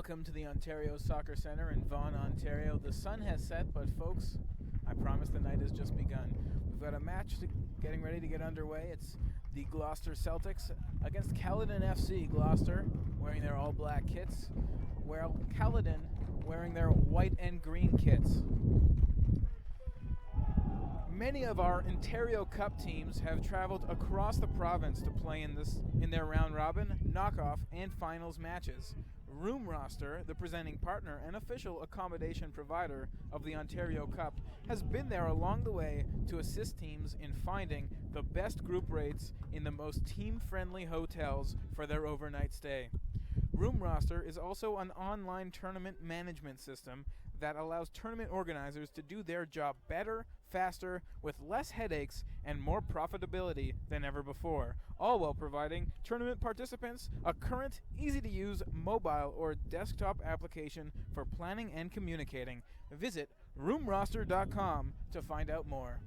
welcome to the Ontario Soccer Centre in Vaughan, Ontario. The sun has set, but folks, I promise the night has just begun. We've got a match getting ready to get underway. It's the Gloucester Celtics against Caledon FC. Gloucester wearing their all-black kits, while Caledon wearing their white and green kits. Many of our Ontario Cup teams have traveled across the province to play in their round-robin, knockoff, and finals matches. Room Roster, the presenting partner and official accommodation provider of the Ontario Cup, has been there along the way to assist teams in finding the best group rates in the most team-friendly hotels for their overnight stay. Room Roster is also an online tournament management system that allows tournament organizers to do their job better, faster, with less headaches, and more profitability than ever before, all while providing tournament participants a current, easy-to-use mobile or desktop application for planning and communicating. Visit roomroster.com to find out more.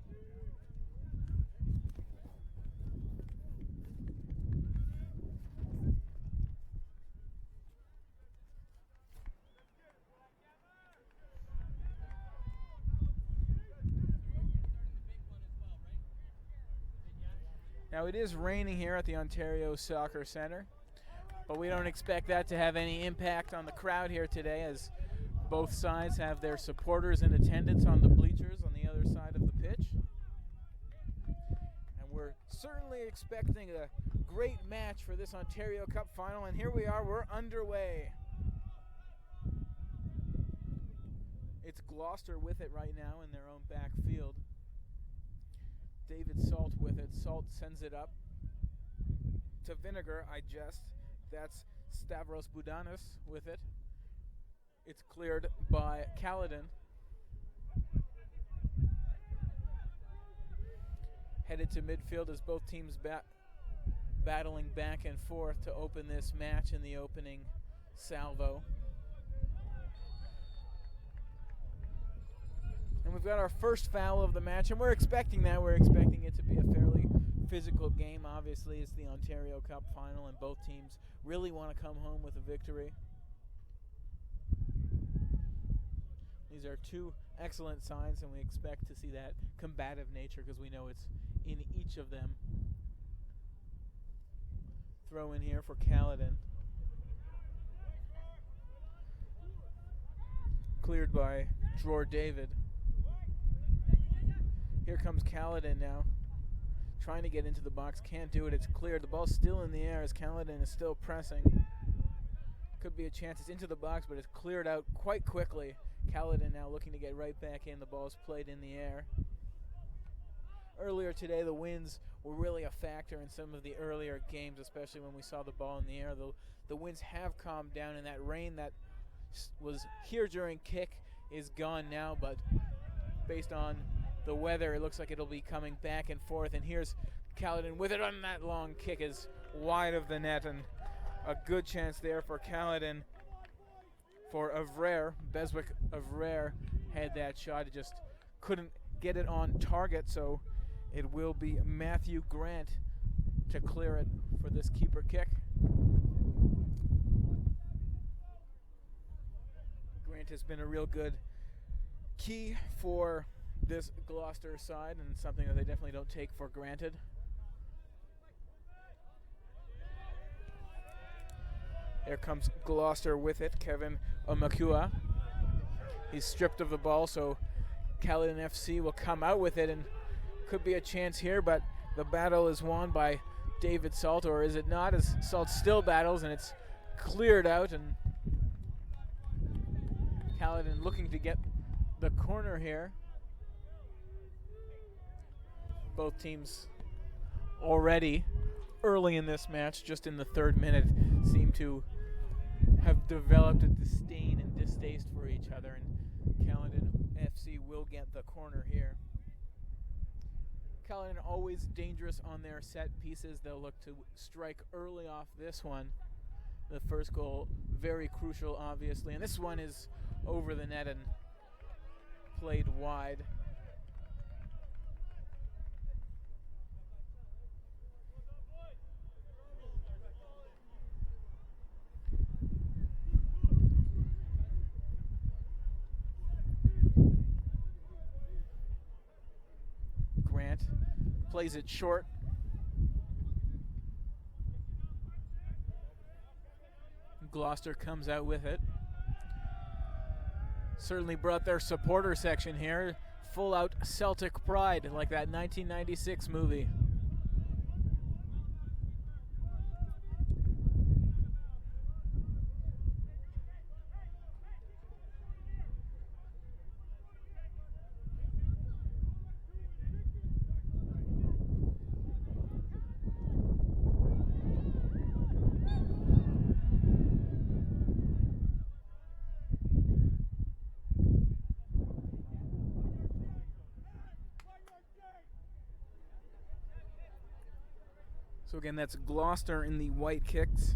Now, it is raining here at the Ontario Soccer Centre, but we don't expect that to have any impact on the crowd here today, as both sides have their supporters in attendance on the bleachers on the other side of the pitch. And we're certainly expecting a great match for this Ontario Cup final, and here we are, we're underway. It's Gloucester with it right now in their own backfield. David Salt with it. Salt sends it up to Vinegar. That's Stavros Boudanis with it. It's cleared by Caledon. Headed to midfield as both teams battling back and forth to open this match in the opening salvo. And we've got our first foul of the match, and we're expecting that. We're expecting it to be a fairly physical game. Obviously, it's the Ontario Cup final, and both teams really want to come home with a victory. These are two excellent signs, and we expect to see that combative nature because we know it's in each of them. Throw in here for Caledon. Cleared by Dror David. Here comes Caledon now, trying to get into the box, can't do it, it's cleared. The ball's still in the air as Caledon is still pressing. Could be a chance, it's into the box, but it's cleared out quite quickly. Caledon now looking to get right back in, the ball's played in the air. Earlier today, the winds were really a factor in some of the earlier games, especially when we saw the ball in the air. The winds have calmed down, and that rain that was here during kick is gone now, but based on the weather, it looks like it'll be coming back and forth, and here's Caledon with it on that long kick is wide of the net, and a good chance there for Caledon. For Avrer, Beswick Avrer had that shot, it just couldn't get it on target, so it will be Matthew Grant to clear it for this keeper kick. Grant has been a real good key for this Gloucester side, and something that they definitely don't take for granted. Here comes Gloucester with it, Kevin Omakua. He's stripped of the ball, so Caledon FC will come out with it, and could be a chance here, but the battle is won by David Salt, or is it not, as Salt still battles, and it's cleared out, and Caledon looking to get the corner here. Both teams already early in this match, just in the third minute, seem to have developed a disdain and distaste for each other, and Caledon FC will get the corner here. Caledon always dangerous on their set pieces. They'll look to strike early off this one. The first goal, very crucial, obviously, and this one is over the net and played wide. plays it short. Gloucester comes out with it. Certainly brought their supporter section here. Full out Celtic pride like that 1996 movie. So again, that's Gloucester in the white kits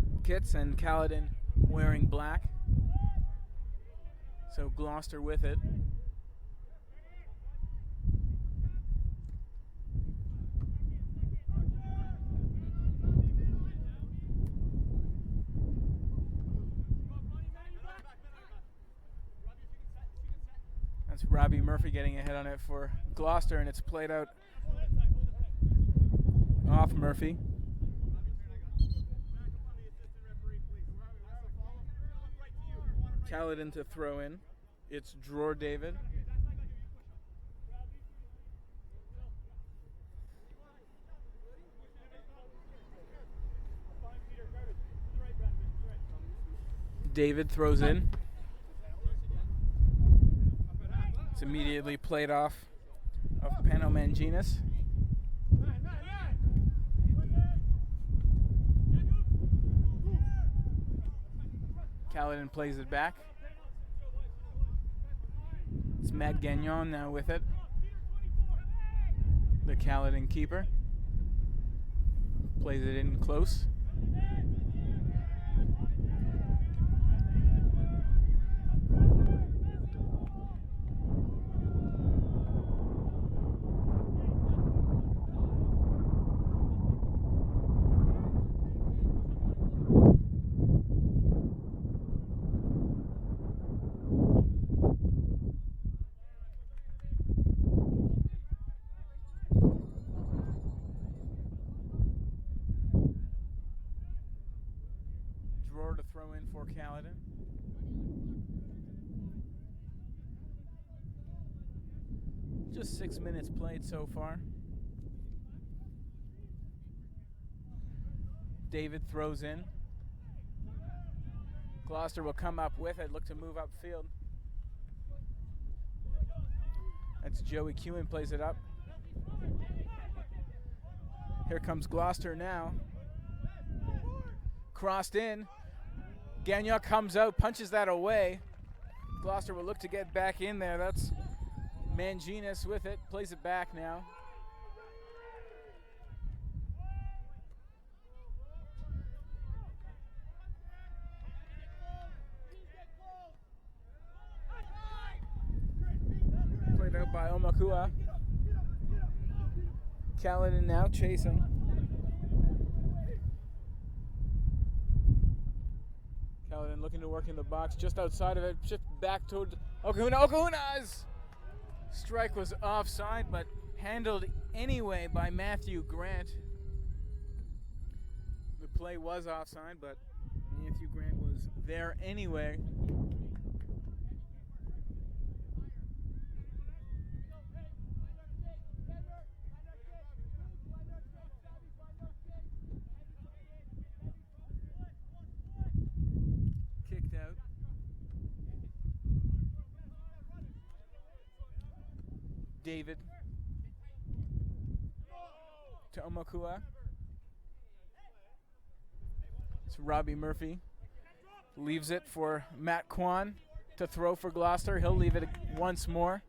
and Caledon wearing black. So Gloucester with it. That's Robbie Murphy getting ahead on it for Gloucester, and it's played out off Murphy. Caledon to throw in. It's Dror David. David throws in. It's immediately played off of Pano Manginis. Caledon plays it back. It's Matt Gagnon now with it. The Caledon keeper. Plays it in close. To throw in for Caledon. Just 6 minutes played so far. David throws in. Gloucester will come up with it, look to move upfield. That's Joey Kewen plays it up. Here comes Gloucester now. Crossed in. Gagnon comes out, punches that away. Gloucester will look to get back in there. That's Manginis with it, plays it back now. Played out by Omakua. Caledon now chasing. Caledon looking to work in the box, just outside of it, shift back toward Okahuna. Okahuna's strike was offside, but handled anyway by Matthew Grant. The play was offside, but Matthew Grant was there anyway. David to Omakua. It's Robbie Murphy. Leaves it for Matt Kwan to throw for Gloucester. He'll leave it once more.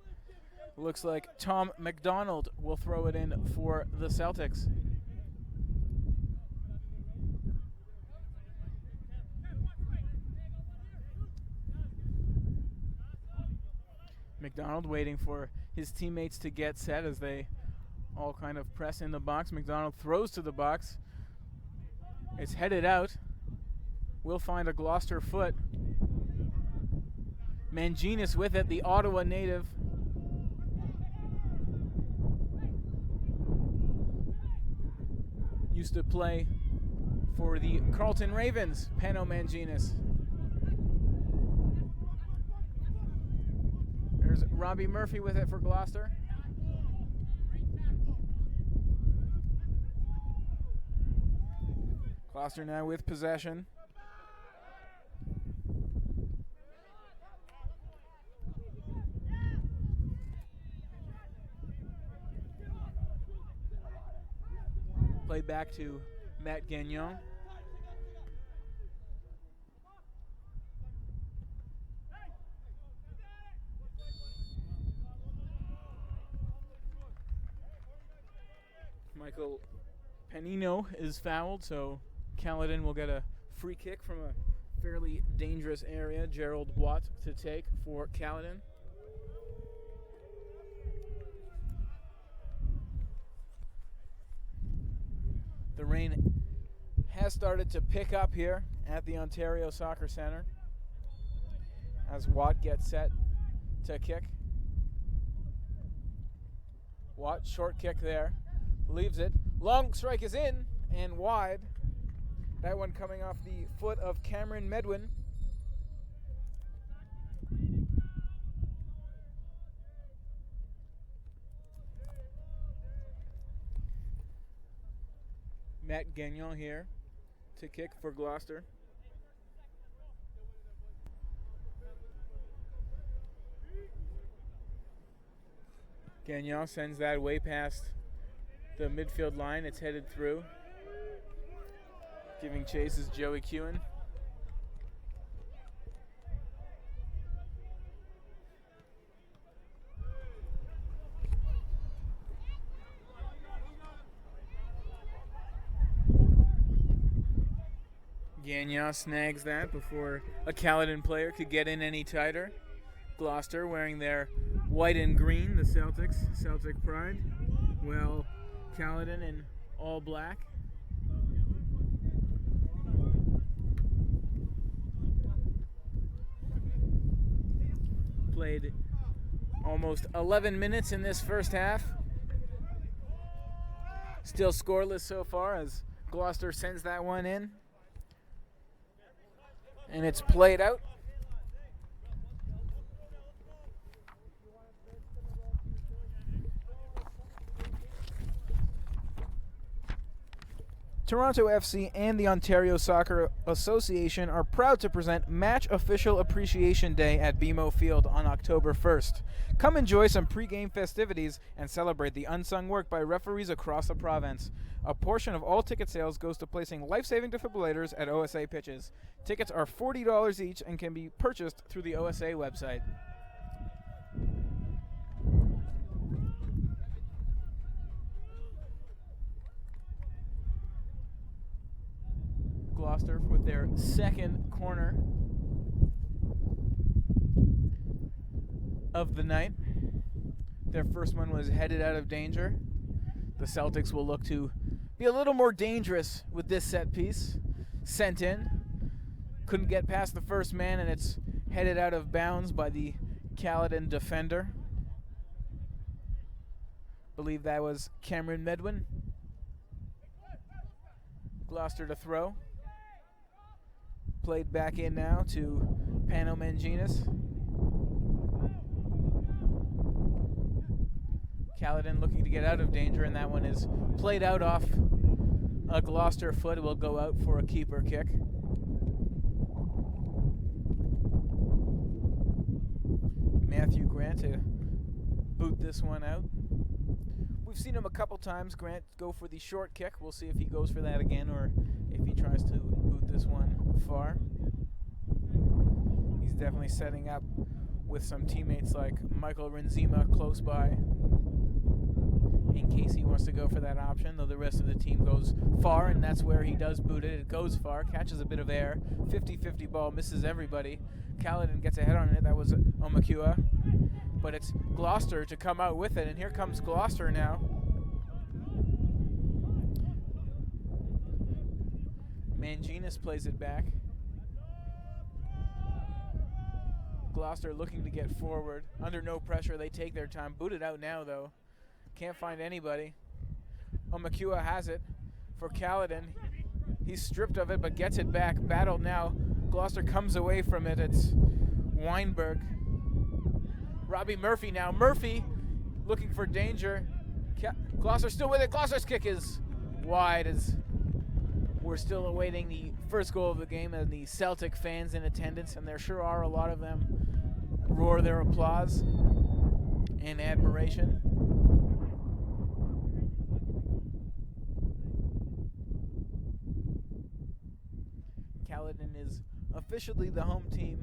Looks like Tom McDonald will throw it in for the Celtics. McDonald waiting for his teammates to get set as they all kind of press in the box. McDonald throws to the box. It's headed out. Will find a Gloucester foot. Manginis with it, the Ottawa native. used to play for the Carlton Ravens, Pano Manginis. There's Robbie Murphy with it for Gloucester. Gloucester now with possession. Played back to Matt Gagnon. Michael Panino is fouled, so Caledon will get a free kick from a fairly dangerous area. Gerald Watt to take for Caledon. The rain has started to pick up here at the Ontario Soccer Centre as Watt gets set to kick. Watt, short kick there, leaves it. Long strike is in and wide. That one coming off the foot of Cameron Medwin. Matt Gagnon here to kick for Gloucester. Gagnon sends that way past the midfield line. It's headed through. Giving chase is Joey Kewen. Gagnon snags that before a Caledon player could get in any tighter. Gloucester wearing their white and green, the Celtics, Celtic pride. Well, Caledon in all black. Played almost 11 minutes in this first half. Still scoreless so far as Gloucester sends that one in. And it's played out. Toronto FC and the Ontario Soccer Association are proud to present Match Official Appreciation Day at BMO Field on October 1st. Come enjoy some pre-game festivities and celebrate the unsung work by referees across the province. A portion of all ticket sales goes to placing life-saving defibrillators at OSA pitches. Tickets are $40 each and can be purchased through the OSA website. Gloucester with their second corner of the night. Their first one was headed out of danger. The Celtics will look to be a little more dangerous with this set piece. Sent in. Couldn't get past the first man, and it's headed out of bounds by the Caledon defender. Believe that was Cameron Medwin. Gloucester to throw. Played back in now to Pano Manginis. Caledon looking to get out of danger, and that one is played out off a Gloucester foot. It will go out for a keeper kick. Matthew Grant to boot this one out. We've seen him a couple times, Grant, go for the short kick. We'll see if he goes for that again or if he tries to boot this one far. He's definitely setting up with some teammates like Michael Renzema close by in case he wants to go for that option, though the rest of the team goes far, and that's where he does boot it. It goes far, catches a bit of air, 50-50 ball, misses everybody. Caledon gets a head on it. That was Omakua. But it's Gloucester to come out with it, and here comes Gloucester now. Manginis plays it back. Gloucester looking to get forward. Under no pressure, they take their time. Booted out now, though. Can't find anybody. Omakua has it. for Caledon. He's stripped of it but gets it back. Battled now. Gloucester comes away from it. It's Weinberg. Robbie Murphy now. Murphy looking for danger. Gloucester still with it. Gloucester's kick is wide as we're still awaiting the first goal of the game, and the Celtic fans in attendance, and there sure are a lot of them, roar their applause and admiration. Caledon is officially the home team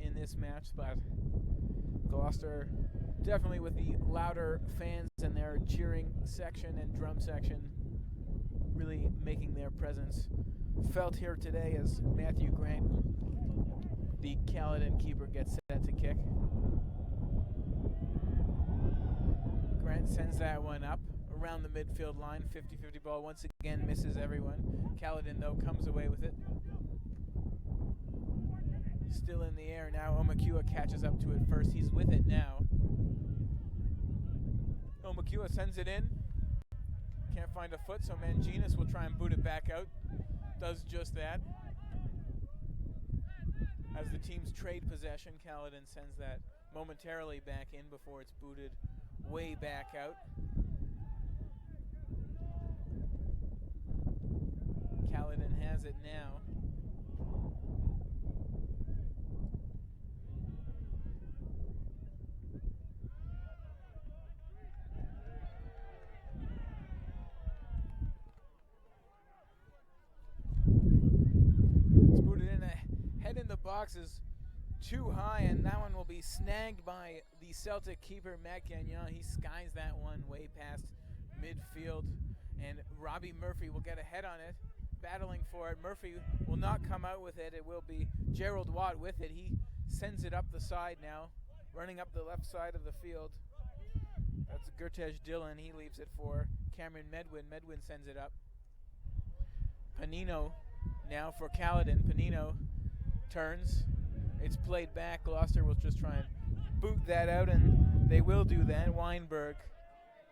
in this match, but Gloucester definitely with the louder fans and their cheering section and drum section really making their presence felt here today as Matthew Grant, the Caledon keeper, gets set to kick. Grant sends that one up around the midfield line. 50-50 ball once again misses everyone. Caledon though comes away with it. Still in the air now. Omakua catches up to it first. He's with it now. Omakua sends it in. Can't find a foot, so Manginas will try and boot it back out. Does just that. As the teams trade possession, Caledon sends that momentarily back in before it's booted way back out. Caledon has it now. Box is too high, and that one will be snagged by the Celtic keeper, Matt Gagnon. He skies that one way past midfield, and Robbie Murphy will get ahead on it, battling for it. Murphy will not come out with it. It will be Gerald Watt with it. He sends it up the side now, running up the left side of the field. That's Gurtej Dillon. He leaves it for Cameron Medwin. Medwin sends it up. Panino now for Caledon. Panino turns. It's played back. Gloucester will just try and boot that out, and they will do that. Weinberg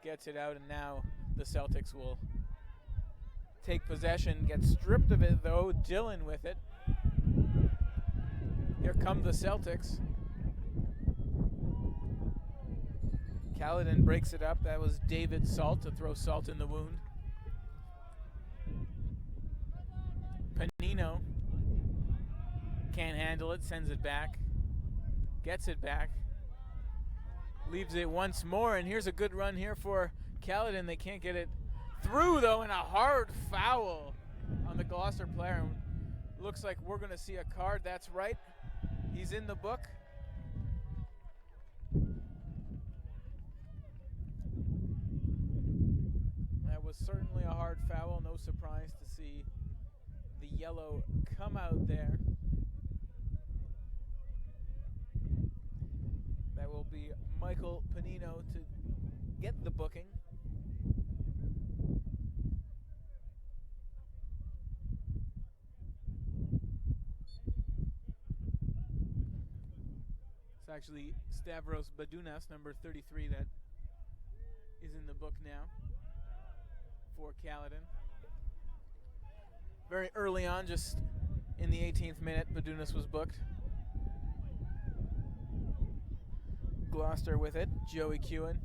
gets it out, and now the Celtics will take possession. Get stripped of it, though. Dillon with it. Here come the Celtics. Caledon breaks it up. That was David Salt to throw salt in the wound. Panino can't handle it, sends it back, gets it back, leaves it once more, and here's a good run here for Caledon. They can't get it through, though, and a hard foul on the Gloucester player. Looks like we're going to see a card. That's right. He's in the book. That was certainly a hard foul. No surprise to see the yellow come out there. That will be Michael Panino to get the booking. It's actually Stavros Badunas, number 33, that is in the book now for Caledon. Very early on, just in the 18th minute, Badunas was booked. Gloucester with it, Joey Kewen.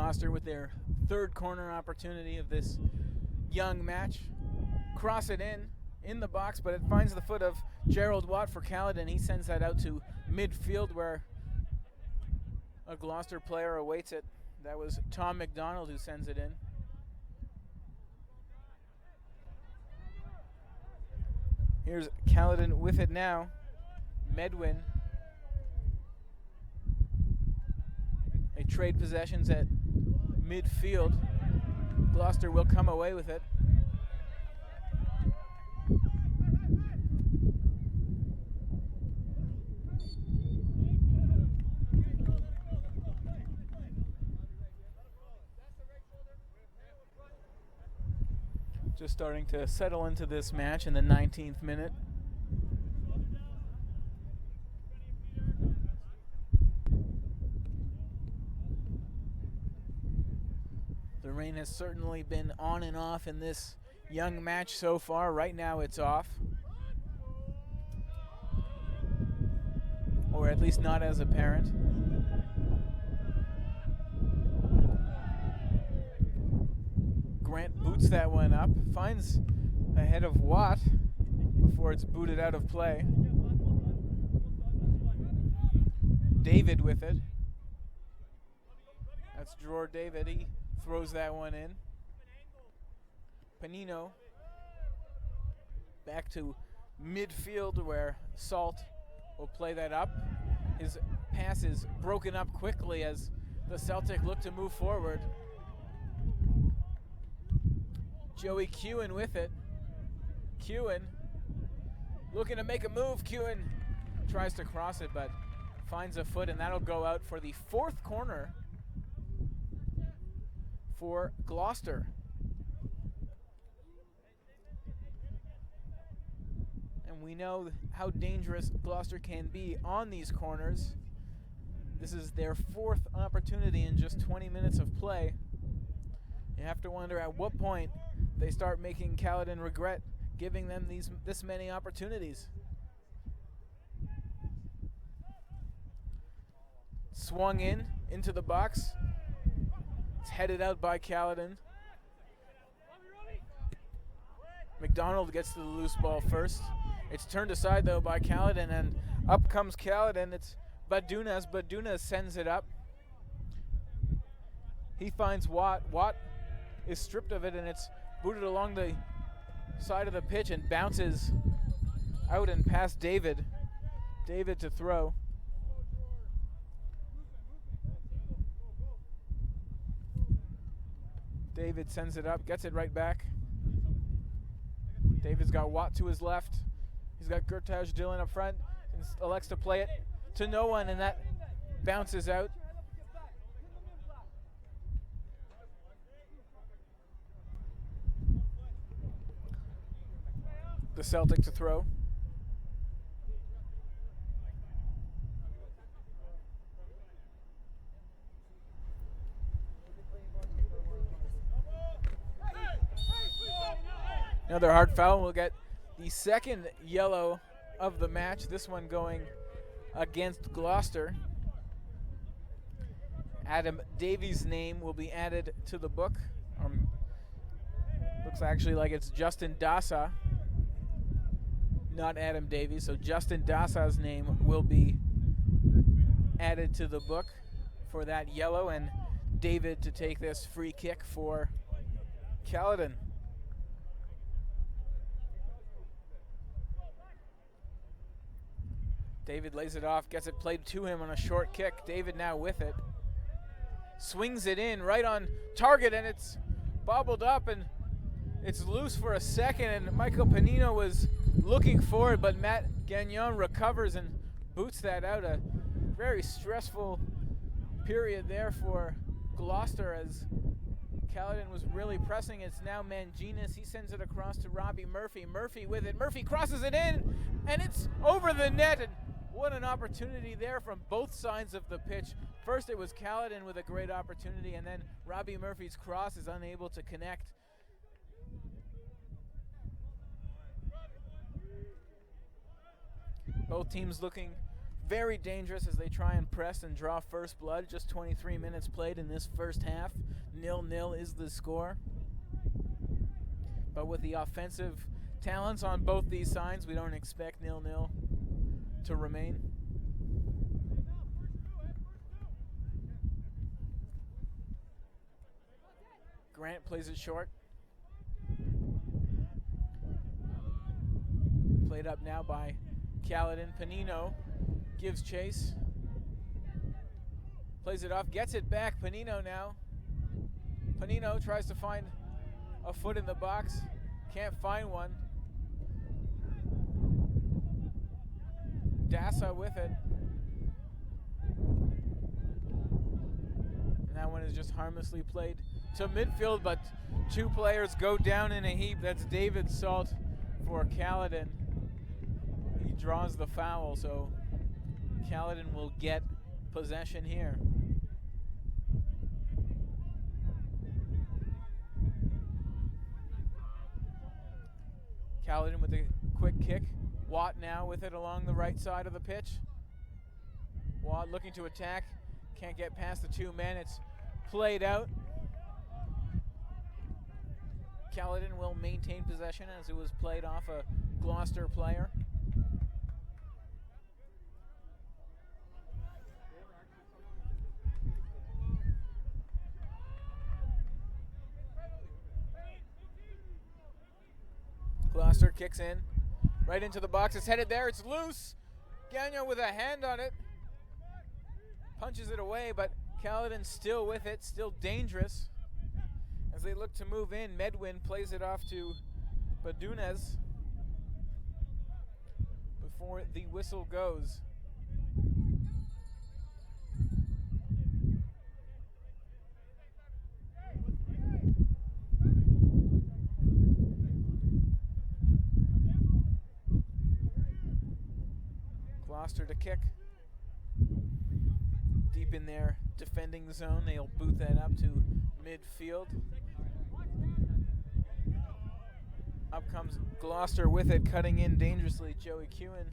Gloucester with their third corner opportunity of this young match. Cross it in the box, but it finds the foot of Gerald Watt for Caledon. He sends that out to midfield where a Gloucester player awaits it. That was Tom McDonald who sends it in. Here's Caledon with it now. Medwin. They trade possessions at midfield. Gloucester will come away with it. Just starting to settle into this match in the 19th minute. The rain has certainly been on and off in this young match so far. Right now it's off. Or at least not as apparent. Grant boots that one up, finds ahead of Watt before it's booted out of play. David with it. That's Dror David. He throws that one in. Panino back to midfield where Salt will play that up. His pass is broken up quickly as the Celtic look to move forward. Joey Kewen with it. Kewen looking to make a move. Kewen tries to cross it but finds a foot, and that'll go out for the fourth corner for Gloucester. And we know how dangerous Gloucester can be on these corners. This is their fourth opportunity in just 20 minutes of play. You have to wonder at what point they start making Caledon regret giving them this many opportunities. Swung into the box. It's headed out by Caledon. McDonald gets to the loose ball first. It's turned aside though by Caledon, and up comes Caledon. It's Badunas. Badunas sends it up. He finds Watt. Watt is stripped of it, and it's booted along the side of the pitch and bounces out and past David. David to throw. David sends it up, gets it right back. David's got Watt to his left. He's got Gertaj Dillon up front and elects to play it to no one, and that bounces out. The Celtic to throw. Another hard foul. We'll get the second yellow of the match. This one going against Gloucester. Adam Davies' name will be added to the book. Looks actually like it's Justin Dasa, not Adam Davies. So Justin Dasa's name will be added to the book for that yellow, and David to take this free kick for Caledon. David lays it off, gets it played to him on a short kick. David now with it. Swings it in right on target, and it's bobbled up, and it's loose for a second, and Michael Panino was looking for it, but Matt Gagnon recovers and boots that out. A very stressful period there for Gloucester as Caledon was really pressing. It's now Manginas. He sends it across to Robbie Murphy. Murphy with it. Murphy crosses it in, and it's over the net. And what an opportunity there from both sides of the pitch. First it was Caledon with a great opportunity, and then Robbie Murphy's cross is unable to connect. Both teams looking very dangerous as they try and press and draw first blood. Just 23 minutes played in this first half. 0-0 is the score. But with the offensive talents on both these sides, we don't expect 0-0 to remain. Grant plays it short. Played up now by Caledon. Panino gives chase. Plays it off, gets it back. Panino now. Panino tries to find a foot in the box. Can't find one. Dassa with it. And that one is just harmlessly played to midfield, but two players go down in a heap. That's David Salt for Caledon. He draws the foul, so Caledon will get possession here. Caledon with a quick kick. Watt now with it along the right side of the pitch. Watt looking to attack. Can't get past the two men. It's played out. Caledon will maintain possession as it was played off a Gloucester player. Gloucester kicks in, right into the box. It's headed there. It's loose. Gagnon with a hand on it. Punches it away, but Caledon still with it, still dangerous. As they look to move in, Medwin plays it off to Badunez before the whistle goes. Gloucester to kick. Deep in their defending zone. They'll boot that up to midfield. Up comes Gloucester with it, cutting in dangerously. Joey Kewen.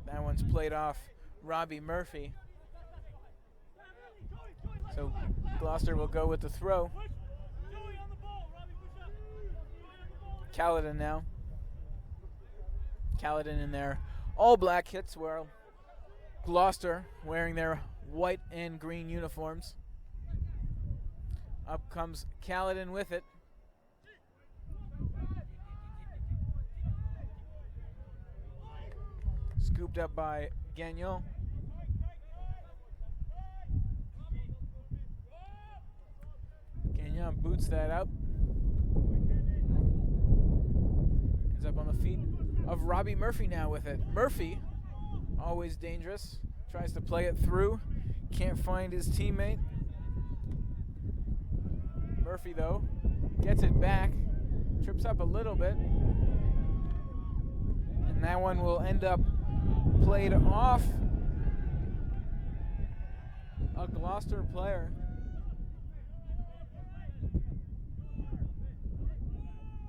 That one's played off Robbie Murphy. So Gloucester will go with the throw. Caledon now. Caledon in their all black kits, where Gloucester wearing their white and green uniforms. Up comes Caledon with it. Scooped up by Gagnon. Gagnon boots that out. Ends up on the feet of Robbie Murphy now with it. Murphy, always dangerous, tries to play it through. Can't find his teammate. Murphy, though, gets it back. Trips up a little bit. And that one will end up played off a Gloucester player.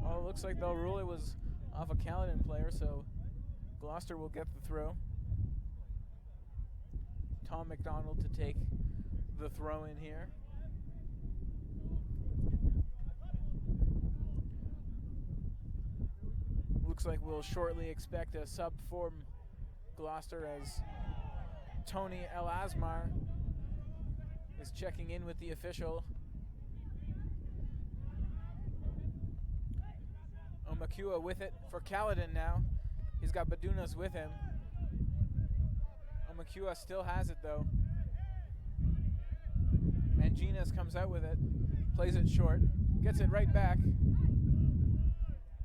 Oh, it looks like they'll rule it was off a Caledon player, so Gloucester will get the throw. Tom McDonald to take the throw in here. Looks like we'll shortly expect a sub from Gloucester as Tony El-Asmar is checking in with the official. Omakua with it for Caledon now. He's got Badunez with him. Omakua still has it though. Manginas comes out with it, plays it short, gets it right back.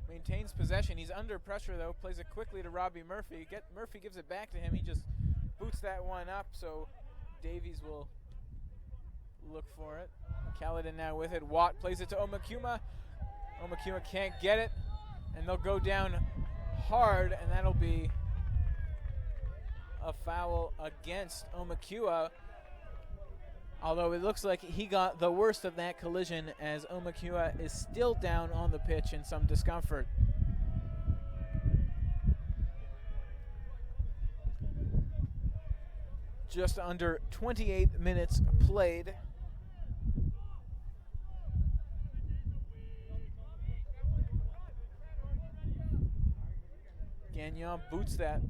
Maintains possession. He's under pressure though, plays it quickly to Robbie Murphy. Murphy gives it back to him. He just boots that one up, so Davies will look for it. Caledon now with it. Watt plays it to Omakuma. Omakuma can't get it, and they'll go down hard, and that'll be a foul against Omakua. Although it looks like he got the worst of that collision, as Omakua is still down on the pitch in some discomfort. Just under 28 minutes played. Gagnon boots that.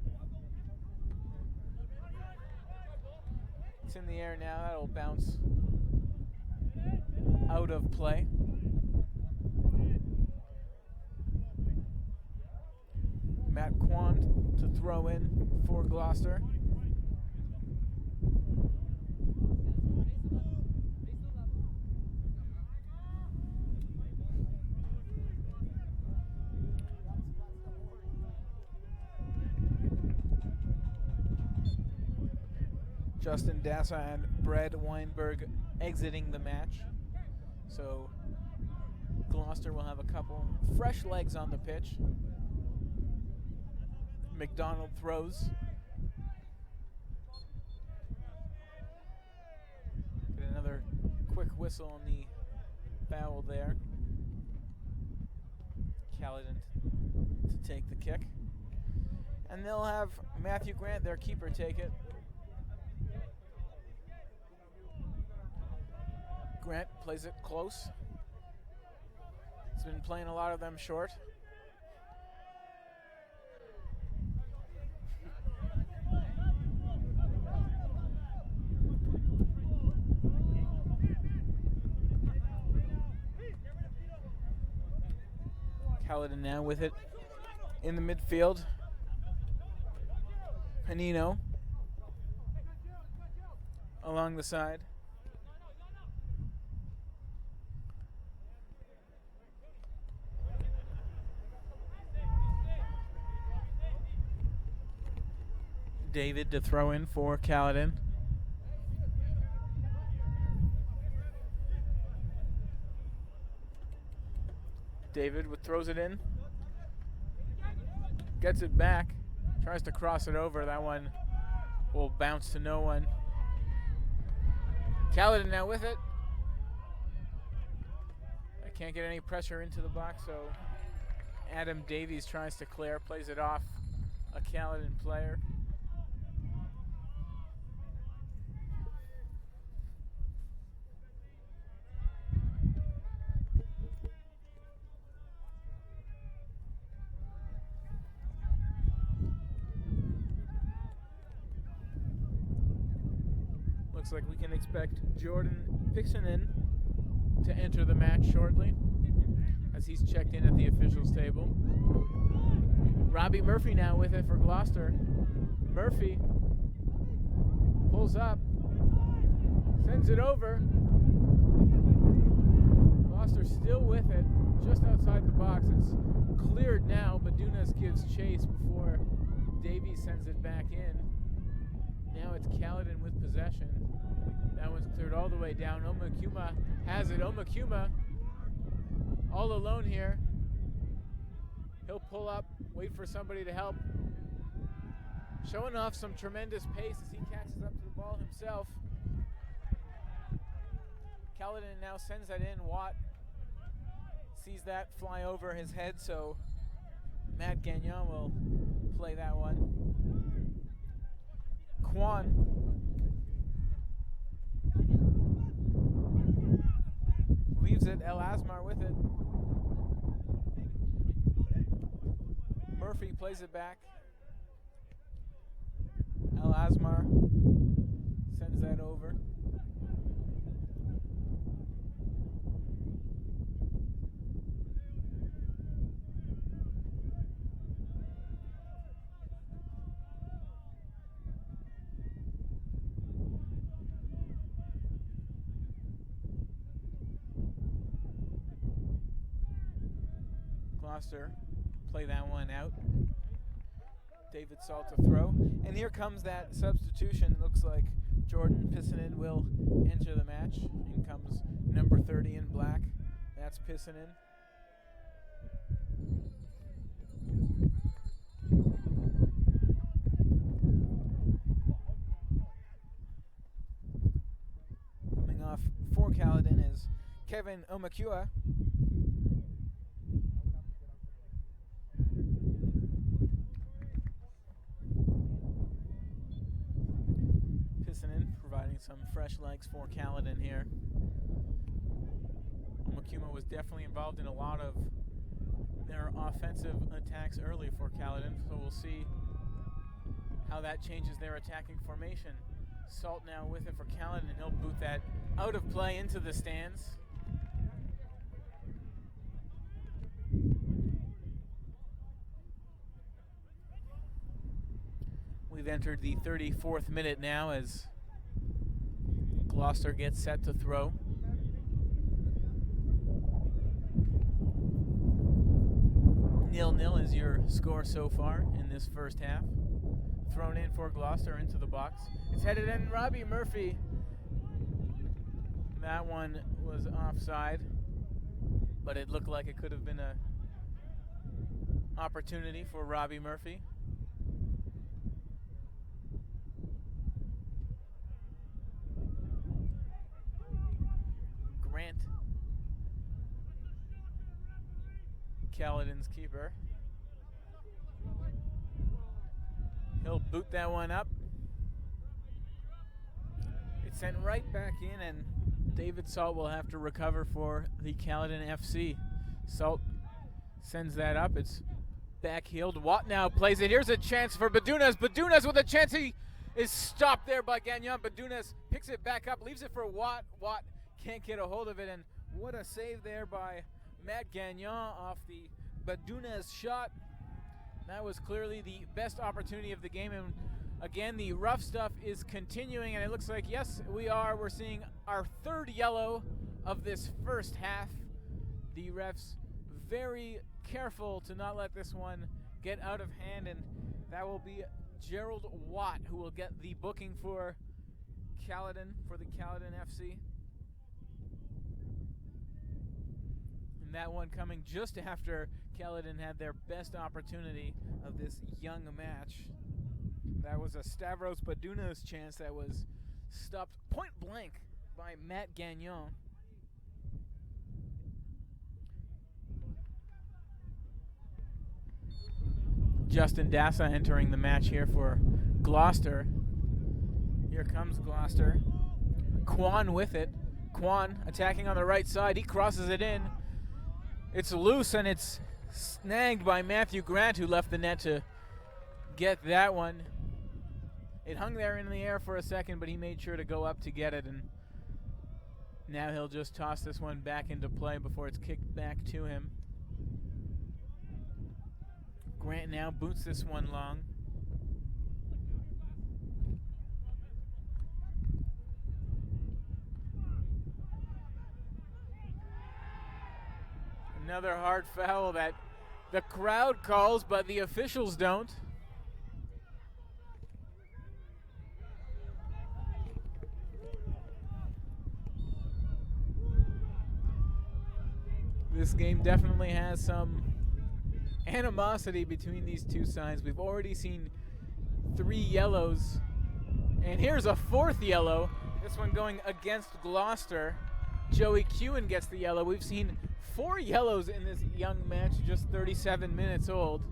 It's in the air now. That'll bounce out of play. Matt Quand to throw in for Gloucester. Justin Dassa and Brad Weinberg exiting the match. So Gloucester will have a couple fresh legs on the pitch. McDonald throws. Get another quick whistle on the foul there. Caledon to take the kick. And they'll have Matthew Grant, their keeper, take it. Grant plays it close. He's been playing a lot of them short. Caledon now with it in the midfield. Hanino along the side. David to throw in for Caledon. David throws it in. Gets it back. Tries to cross it over. That one will bounce to no one. Caledon now with it. I can't get any pressure into the box, so Adam Davies tries to clear, plays it off a Caledon player. Looks like we can expect Jordan Pixonen to enter the match shortly as he's checked in at the officials table. Robbie Murphy now with it for Gloucester. Murphy pulls up, sends it over. Gloucester still with it, just outside the box. It's cleared now, but Dunas gives chase before Davies sends it back in. Now it's Caledon with possession. That one's cleared all the way down. Omakuma has it. Omakuma all alone here. He'll pull up, wait for somebody to help. Showing off some tremendous pace as he catches up to the ball himself. Caledon now sends that in. Watt sees that fly over his head, so Matt Gagnon will play that one. Kwan leaves it. El Asmar with it. Murphy plays it back. El Asmar sends that over. Gloucester play that one out. David Salt to throw. And here comes that substitution. It looks like Jordan Pissanen will enter the match. In comes number 30 in black. That's Pissanen. Coming off for Caledon is Kevin Omakua. Providing some fresh legs for Caledon here. Omakuma was definitely involved in a lot of their offensive attacks early for Caledon, so we'll see how that changes their attacking formation. Salt now with it for Caledon, and he'll boot that out of play into the stands. We've entered the 34th minute now as Gloucester gets set to throw. Nil-nil is your score so far in this first half. thrown in for Gloucester into the box. It's headed in. Robbie Murphy. That one was offside, but it looked like it could have been a opportunity for Robbie Murphy. Grant, Caledon's keeper. He'll boot that one up. It's sent right back in, and David Salt will have to recover for the Caledon FC. Salt sends that up. It's back-heeled. Watt now plays it. Here's a chance for Badunas. Badunas with a chance. He is stopped there by Gagnon. Badunas picks it back up, leaves it for Watt. Watt can't get a hold of it, and what a save there by Matt Gagnon off the Badunas shot. That was clearly the best opportunity of the game, and again, the rough stuff is continuing, and it looks like, yes, we're seeing our third yellow of this first half. The refs very careful to not let this one get out of hand, and that will be Gerald Watt who will get the booking for Caledon, for the Caledon FC. And that one coming just after Caledon had their best opportunity of this young match. That was a Stavros Badunas chance that was stopped point blank by Matt Gagnon. Justin Dassa entering the match here for Gloucester. Here comes Gloucester. Kwan with it. Kwan attacking on the right side. He crosses it in. It's loose, and it's snagged by Matthew Grant, who left the net to get that one. It hung there in the air for a second, but he made sure to go up to get it, and now he'll just toss this one back into play before it's kicked back to him. Grant now boots this one long. Another hard foul that the crowd calls, but the officials don't. This game definitely has some animosity between these two sides. We've already seen 3 yellows, and here's a 4th yellow. This one going against Gloucester. Joey Kewen gets the yellow. We've seen 4 yellows in this young match, just 37 minutes old.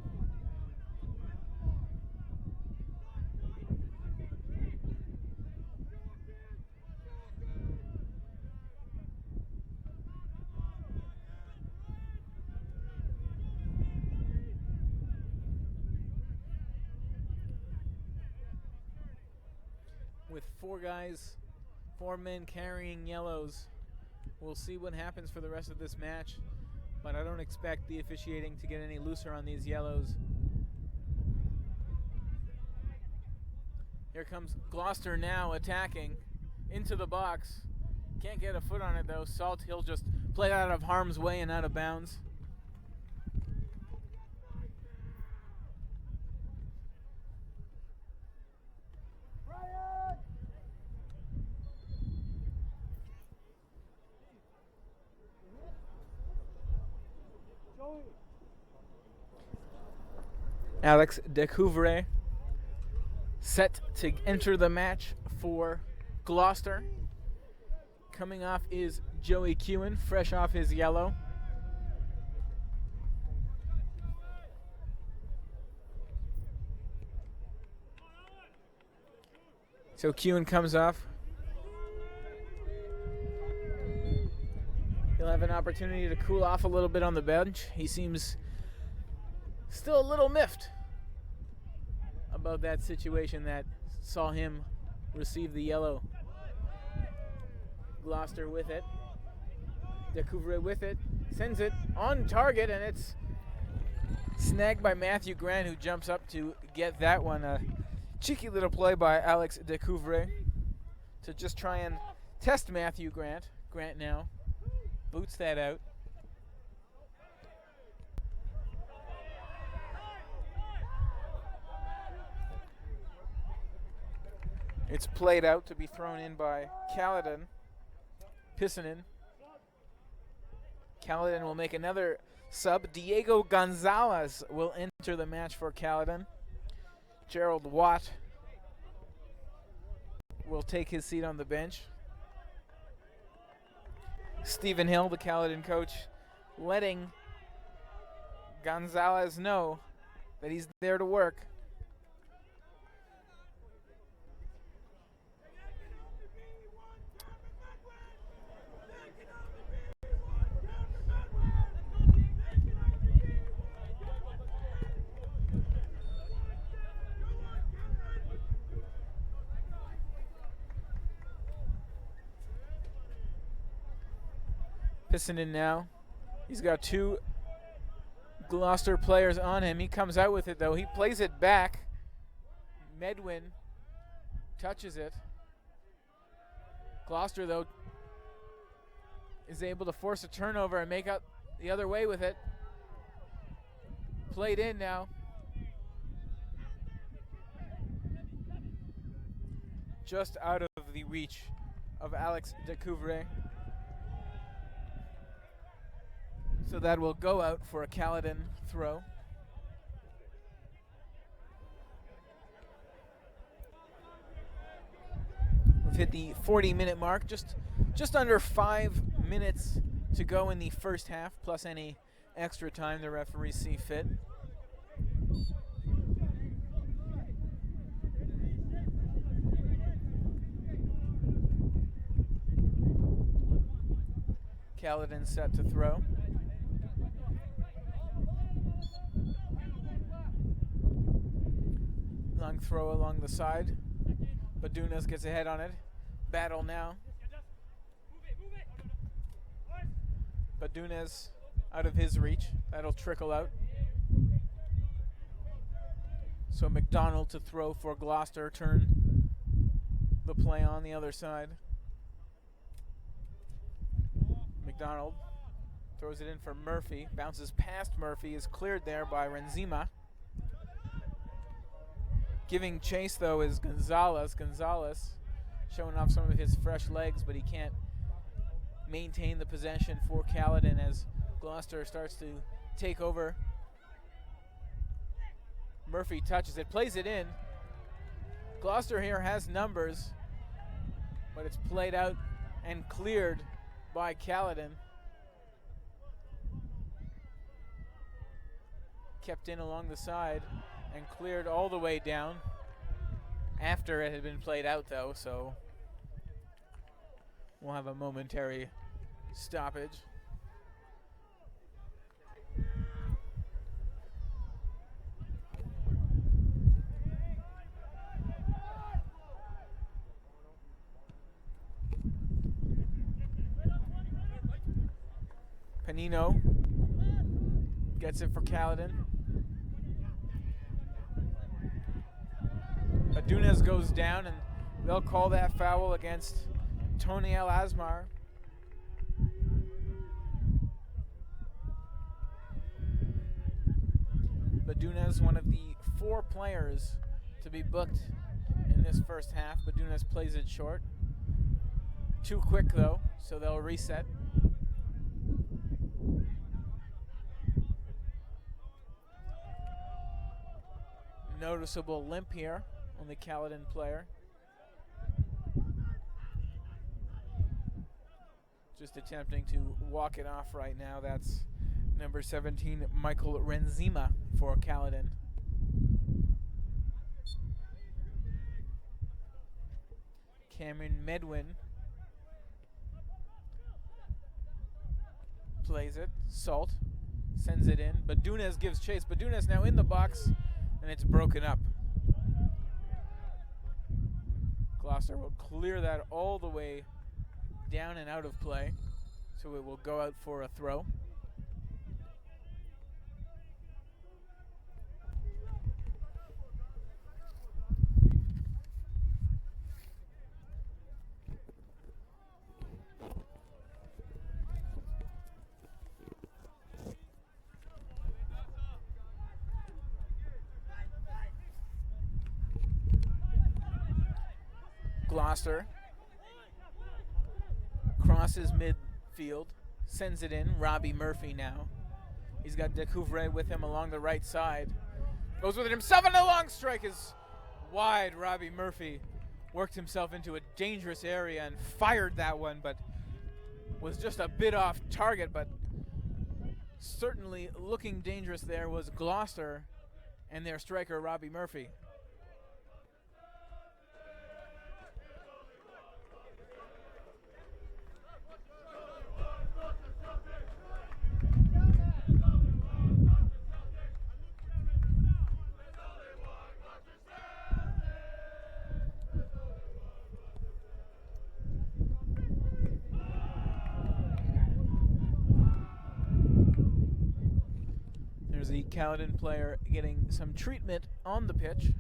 With 4 men carrying yellows, we'll see what happens for the rest of this match, but I don't expect the officiating to get any looser on these yellows. Here comes Gloucester now attacking into the box. Can't get a foot on it though. Salt, he'll just play out of harm's way and out of bounds. Alex Decouvre set to enter the match for Gloucester. Coming off is Joey Kewen, fresh off his yellow. So Kewen comes off. He'll have an opportunity to cool off a little bit on the bench. He seems still a little miffed about that situation that saw him receive the yellow. Gloucester with it. Decouvre with it. Sends it on target, and it's snagged by Matthew Grant, who jumps up to get that one. A cheeky little play by Alex Decouvre to just try and test Matthew Grant. Grant now boots that out. It's played out to be thrown in by Kaladin. Pissanen. Kaladin will make another sub. Diego Gonzalez will enter the match for Kaladin. Gerald Watt will take his seat on the bench. Stephen Hill, the Kaladin coach, letting Gonzalez know that he's there to work. Pissanen now. He's got two Gloucester players on him. He comes out with it though. He plays it back. Medwin touches it. Gloucester though is able to force a turnover and make out the other way with it. Played in now. Just out of the reach of Alex Decouvre. So that will go out for a Kaladin throw. We've hit the 40-minute mark, just under 5 minutes to go in the first half, plus any extra time the referees see fit. Kaladin set to throw. Long throw along the side. Badunas gets ahead on it. Battle now. Badunas out of his reach. That'll trickle out. So McDonald to throw for Gloucester. Turn the play on the other side. McDonald throws it in for Murphy. Bounces past Murphy. Is cleared there by Renzima. Giving chase, though, is Gonzalez. Gonzalez showing off some of his fresh legs, but he can't maintain the possession for Kaladin as Gloucester starts to take over. Murphy touches it, plays it in. Gloucester here has numbers, but it's played out and cleared by Kaladin. Kept in along the side and cleared all the way down after it had been played out though, so we'll have a momentary stoppage. Panino gets it for Kaladin. Badunas goes down, and they'll call that foul against Tony El Asmar. Badunas, one of the 4 players to be booked in this first half. Badunas plays it short. Too quick, though, so they'll reset. Noticeable limp here on the Kaladin player. Just attempting to walk it off right now. That's number 17, Michael Renzima for Kaladin. Cameron Medwin plays it. Salt sends it in. Badunas gives chase. Badunas now in the box, and it's broken up. Gloucester will clear that all the way down and out of play, so it will go out for a throw. Gloucester. Crosses midfield, sends it in. Robbie Murphy now. He's got Decouvre with him along the right side. Goes with it himself, and a long strike is wide. Robbie Murphy worked himself into a dangerous area and fired that one, but was just a bit off target. But certainly looking dangerous there was Gloucester and their striker, Robbie Murphy. There's the Caledon player getting some treatment on the pitch.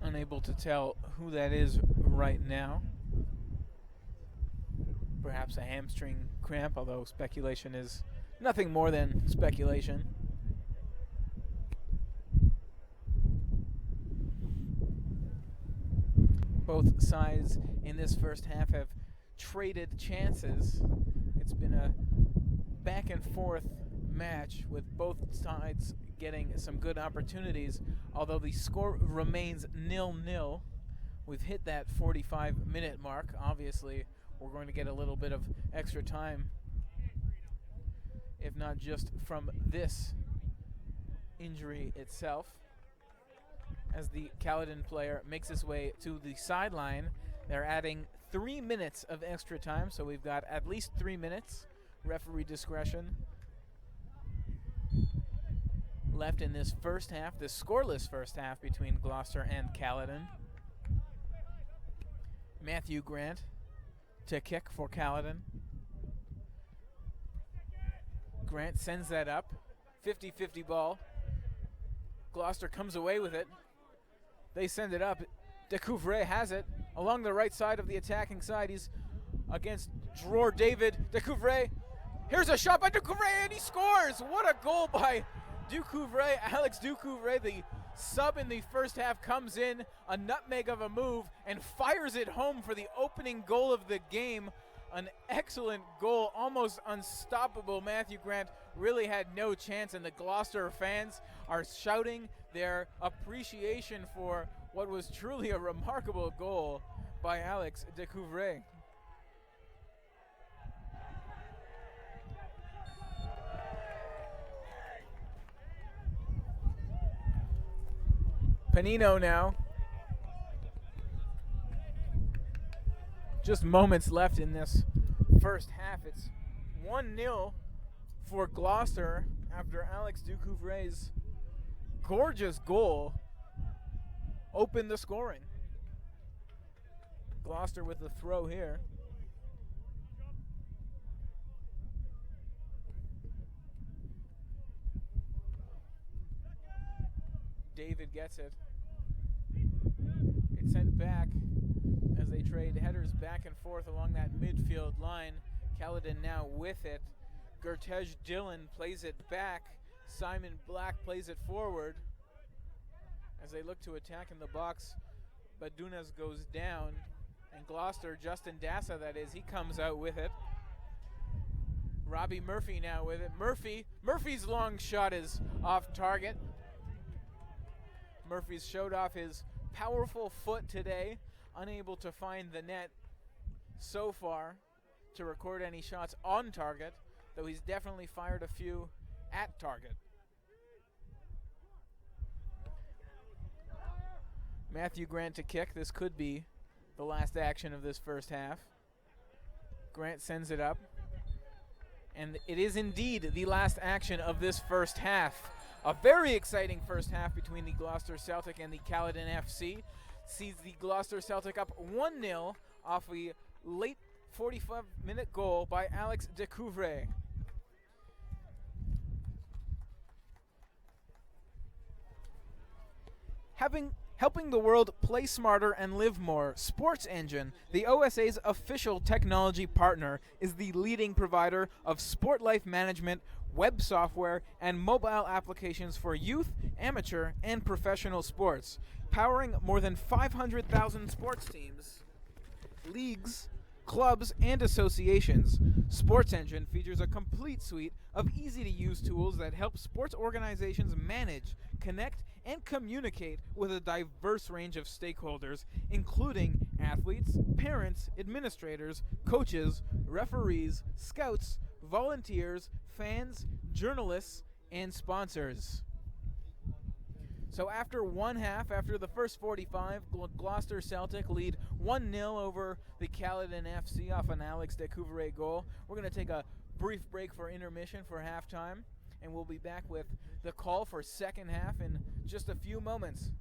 Unable to tell who that is right now. Perhaps a hamstring cramp, although speculation is nothing more than speculation. Both sides in this first half have traded chances. It's been a back and forth match with both sides getting some good opportunities, although the score remains 0-0. We've hit that 45-minute mark. Obviously, we're going to get a little bit of extra time, if not just from this injury itself. As the Caledon player makes his way to the sideline, they're adding 3 minutes of extra time, so we've got at least 3 minutes. Referee discretion left in this first half, this scoreless first half between Gloucester and Caledon. Matthew Grant to kick for Caledon. Grant sends that up, 50-50 ball. Gloucester comes away with it. They send it up. Decouvre has it along the right side of the attacking side. He's against Dror David. Decouvre, here's a shot by Decouvre, and he scores! What a goal by Decouvre. Alex Decouvre, the sub in the first half, comes in, a nutmeg of a move, and fires it home for the opening goal of the game. An excellent goal, almost unstoppable. Matthew Grant really had no chance, and the Gloucester fans are shouting their appreciation for what was truly a remarkable goal by Alex Decouvre. Panino now. Just moments left in this first half. It's 1-0 for Gloucester after Alex Decouvre's gorgeous goal opened the scoring. Gloucester with the throw here. David gets it. It's sent back as they trade headers back and forth along that midfield line. Caledon now with it. Gertej Dillon plays it back. Simon Black plays it forward. As they look to attack in the box, Badunas goes down. And Gloucester, Justin Dassa that is, he comes out with it. Robbie Murphy now with it. Murphy's long shot is off target. Murphy's showed off his powerful foot today, unable to find the net so far to record any shots on target, though he's definitely fired a few at target. Matthew Grant to kick. This could be the last action of this first half. Grant sends it up, and it is indeed the last action of this first half. A very exciting first half between the Gloucester Celtic and the Caledon FC. Sees the Gloucester Celtic up 1-0 off a late 45-minute goal by Alex Decouvre. Helping the world play smarter and live more, Sports Engine, the OSA's official technology partner, is the leading provider of sport life management, web software, and mobile applications for youth, amateur, and professional sports, powering more than 500,000 sports teams, leagues, clubs, and associations. Sports Engine features a complete suite of easy-to-use tools that help sports organizations manage, connect, and communicate with a diverse range of stakeholders, including athletes, parents, administrators, coaches, referees, scouts, volunteers, fans, journalists, and sponsors. So after one half, after the first 45, Gloucester Celtic lead 1-0 over the Caledon FC off an Alex de Couveret goal. We're going to take a brief break for intermission for halftime, and we'll be back with the call for second half in just a few moments.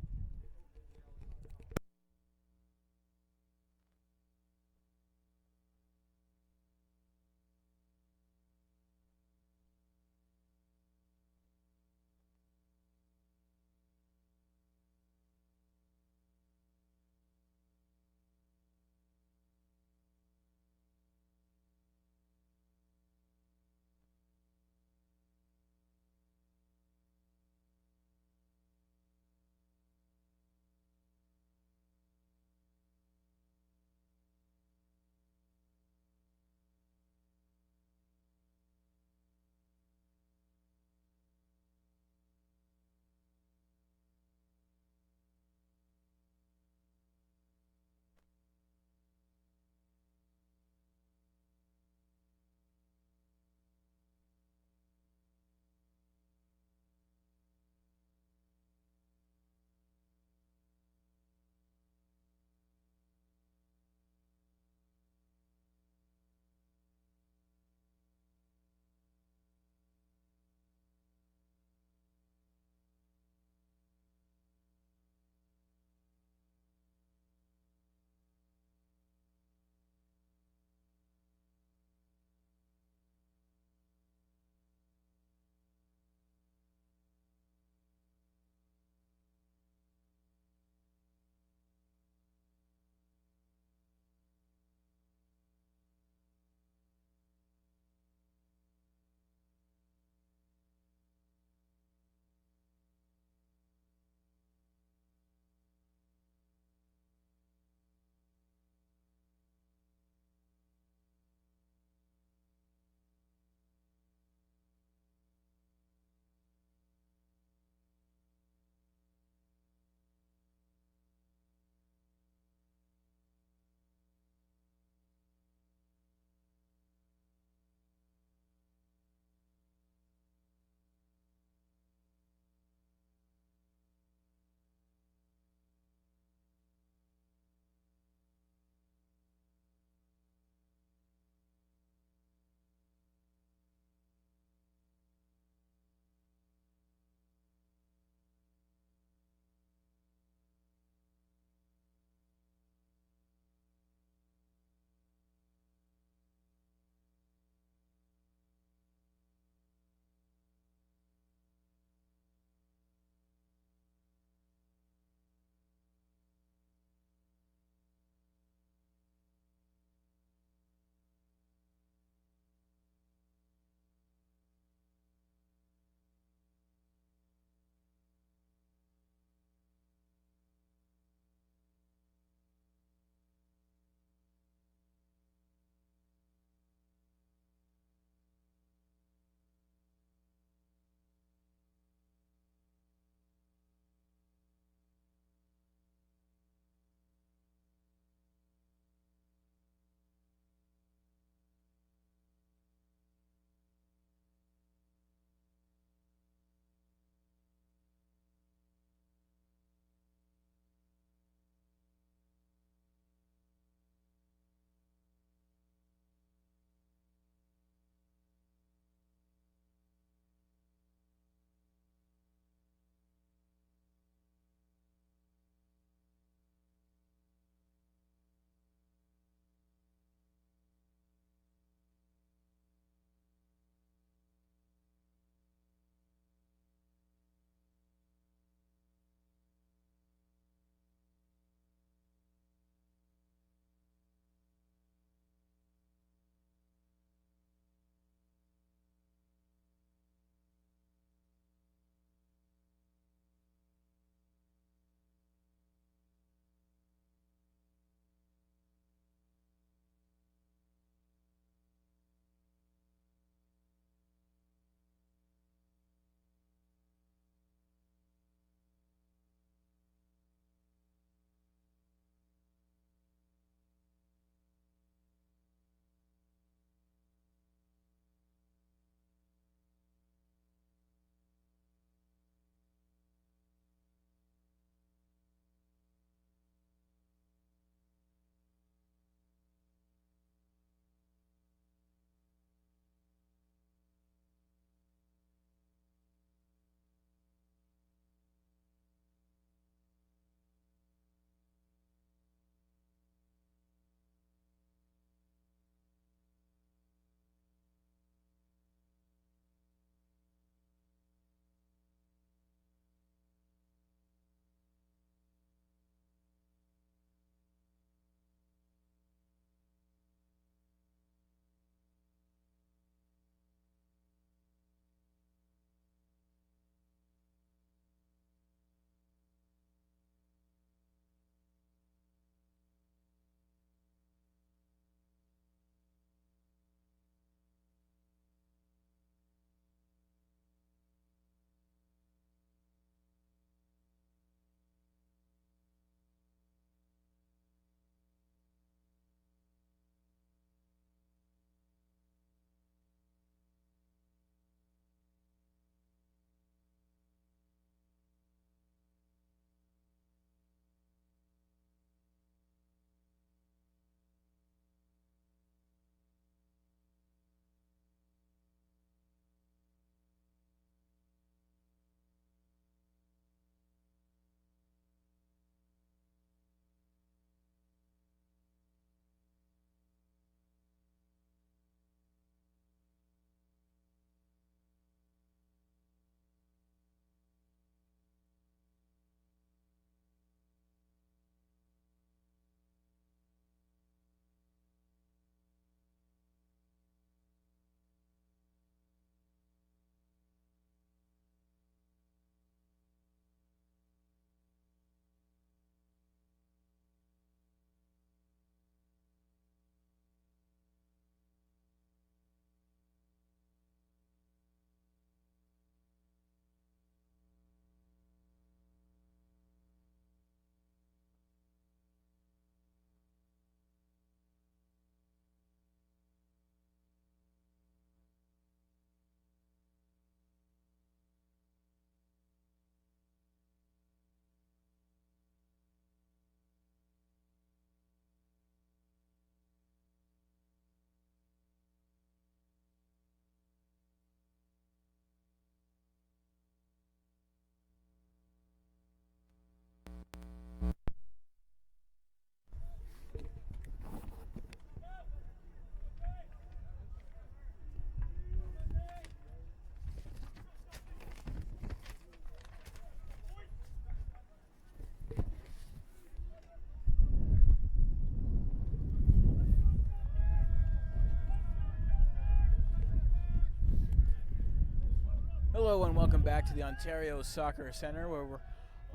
Hello and welcome back to the Ontario Soccer Centre, where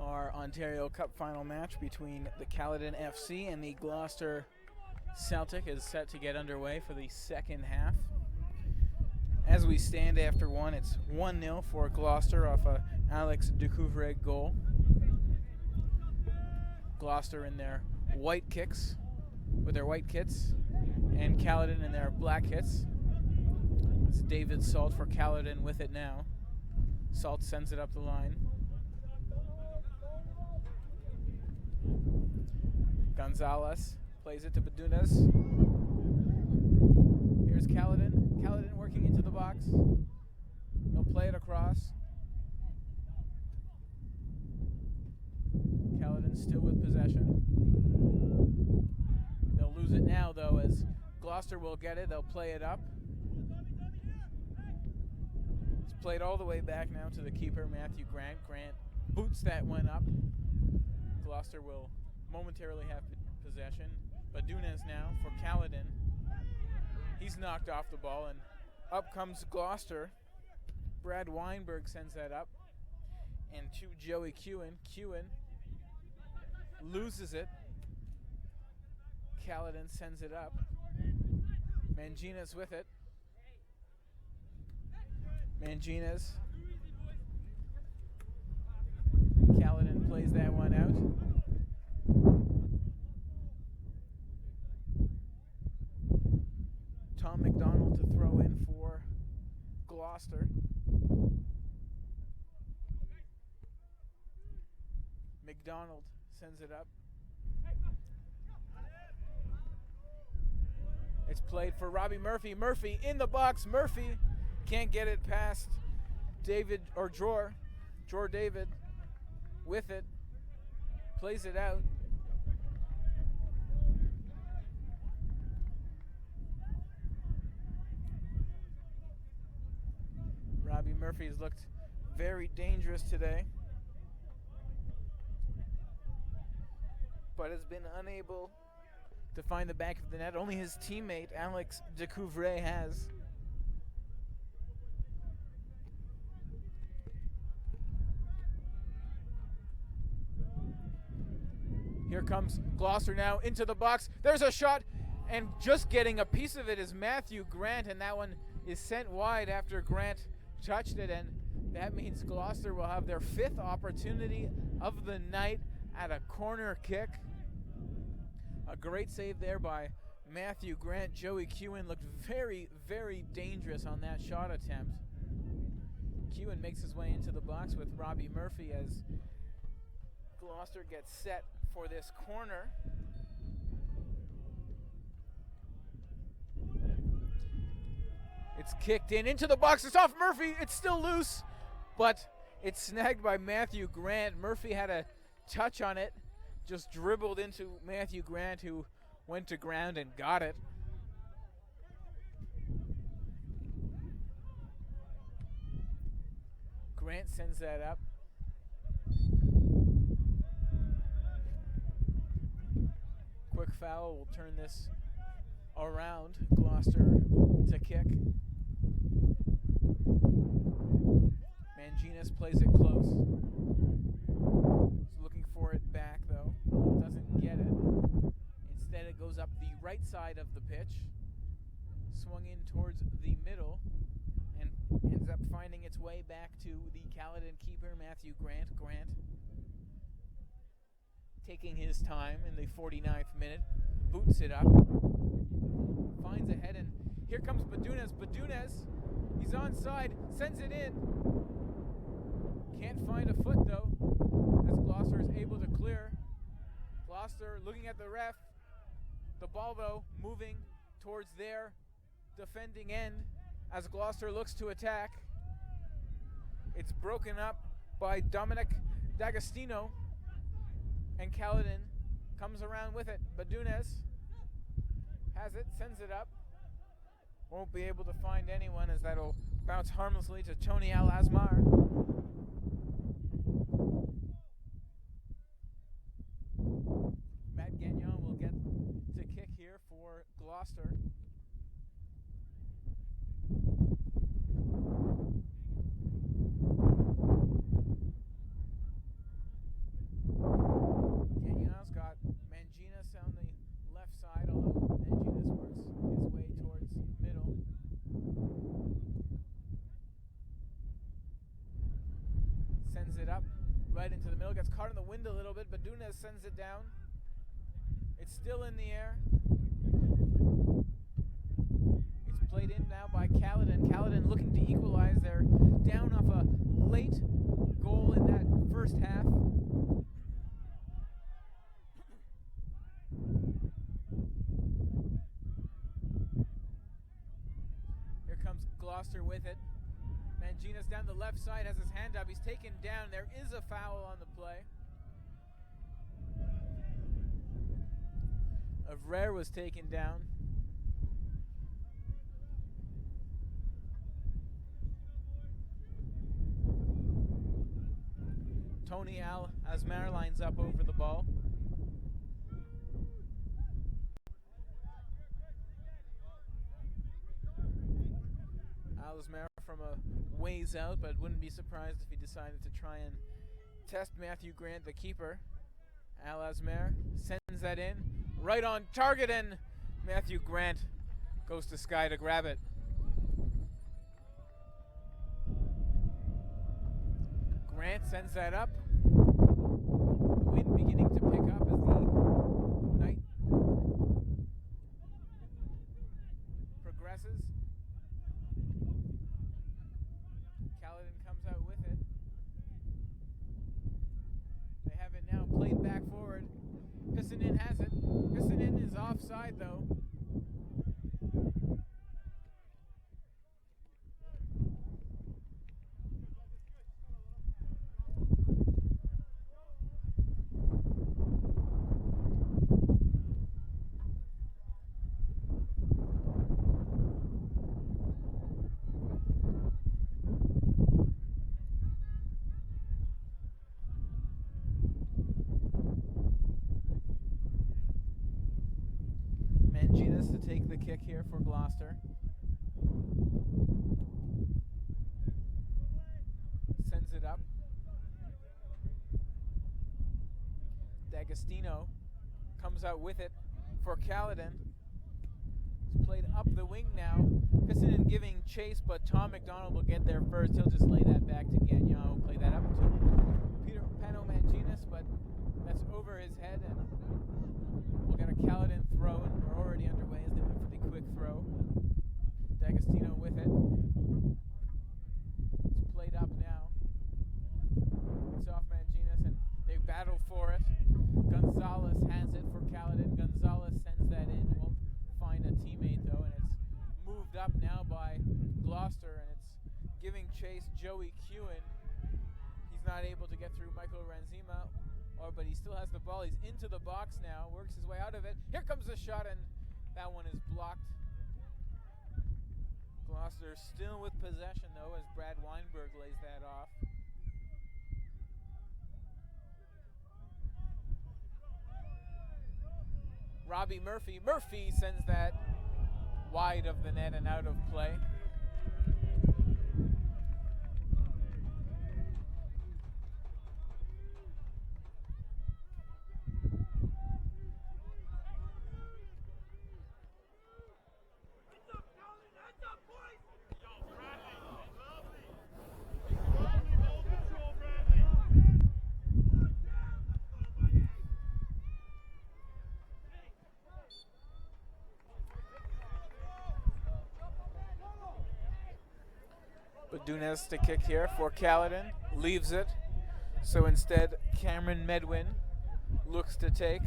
our Ontario Cup final match between the Caledon FC and the Gloucester Celtic is set to get underway for the second half. As we stand after one, it's 1-0 for Gloucester off a Alex Decouvre goal. Gloucester in their white kicks, with their white kits, and Caledon in their black kits. It's David Salt for Caledon with it now. Salt sends it up the line. Gonzalez plays it to Badunas. Here's Caledon. Caledon working into the box. They'll play it across. Caledon still with possession. They'll lose it now, though, as Gloucester will get it. They'll play it up. It's played all the way back now to the keeper, Matthew Grant. Grant boots that one up. Gloucester will momentarily have possession. Badunas now for Caledon. He's knocked off the ball, and up comes Gloucester. Brad Weinberg sends that up. And to Joey Kewen. Kewen loses it. Caledon sends it up. Manginas with it. Manginas. Caledon plays that one out. Tom McDonald to throw in for Gloucester. McDonald sends it up. It's played for Robbie Murphy. Murphy in the box. Murphy can't get it past David or Dror. Dror David with it. Plays it out. Robbie Murphy's looked very dangerous today, but has been unable to find the back of the net. Only his teammate, Alex Decouvre, has. Here comes Gloucester now into the box. There's a shot, and just getting a piece of it is Matthew Grant, and that one is sent wide after Grant touched it, and that means Gloucester will have their fifth opportunity of the night at a corner kick. A great save there by Matthew Grant. Joey Kewen looked very, very dangerous on that shot attempt. Kewen makes his way into the box with Robbie Murphy as Gloucester gets set for this corner. It's kicked into the box. It's off Murphy. It's still loose, but it's snagged by Matthew Grant. Murphy had a touch on it, just dribbled into Matthew Grant, who went to ground and got it. Grant sends that up. Quick foul will turn this around. Gloucester to kick. Manginas plays it close. He's looking for it back, though. Doesn't get it. Instead, it goes up the right side of the pitch. Swung in towards the middle. And ends up finding its way back to the Caledon keeper, Matthew Grant. Grant taking his time in the 49th minute. Boots it up. Finds a head, and here comes Badunas. Badunas, he's onside, sends it in. Can't find a foot, though, as Gloucester is able to clear. Gloucester looking at the ref. The ball, though, moving towards their defending end as Gloucester looks to attack. It's broken up by Dominic D'Agostino, and Caledon comes around with it. Badunas has it, sends it up. Won't be able to find anyone, as that'll bounce harmlessly to Tony Al-Azmar. Matt Gagnon will get to kick here for Gloucester. right into the middle. Gets caught in the wind a little bit, but Dunez sends it down. It's still in the air. It's played in now by Caledon. Caledon looking to equalize. They're down off a late goal in that first half. Here comes Gloucester with it. Manginas down the left side, has his hand up. He's taken down. There is a foul on the play. Avrer was taken down. Tony Al-Asmar lines up over the ball. Al-Asmar from a ways out, but wouldn't be surprised if he decided to try and test Matthew Grant, the keeper. Al-Asmar sends that in, right on target, and Matthew Grant goes to Sky to grab it. Grant sends that up. The wind beginning to pick up as the night progresses. Caledon comes out with it. They have it now played back forward. Pissanen has it. Pissanen is offside though. Manginas to take the kick here for Gloucester. Sends it up. D'Agostino comes out with it for Caledon. It's played up the wing now. Pissanen giving chase, but Tom McDonald will get there first. He'll just lay that back to Gagnon, who'll play that up to Peter Pano Manginas, but that's over his head, and we'll get a Caledon throw, and we're already underway as they went for the quick throw. D'Agostino with it. It's played up now. It's off Manginas, and they battle for it. Gonzalez has it for Caledon. Gonzalez sends that in. Won't find a teammate, though, and it's moved up now by Gloucester, and it's giving chase Joey Kewen. He's not able to get through Michael Ranzima. But he still has the ball. He's into the box now, works his way out of it. Here comes the shot, and that one is blocked. Gloucester still with possession, though, as Brad Weinberg lays that off. Robbie Murphy. Murphy sends that wide of the net and out of play. Dunez to kick here for Caledon, leaves it. So instead, Cameron Medwin looks to take.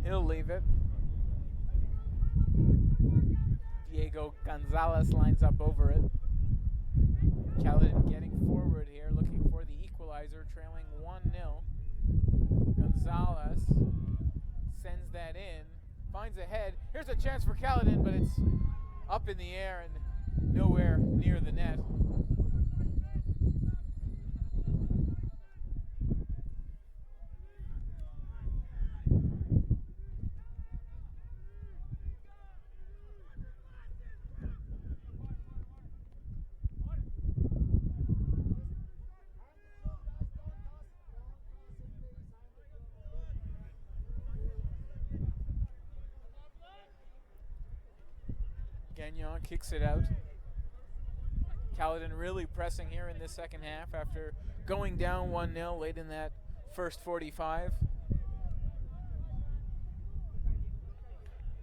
He'll leave it. Diego Gonzalez lines up over it. Caledon getting forward here, looking for the equalizer, trailing 1-0. Gonzalez sends that in, finds a head. Here's a chance for Caledon, but it's up in the air and nowhere near the net. Gagnon kicks it out. Caledon really pressing here in this second half after going down 1-0 late in that first 45.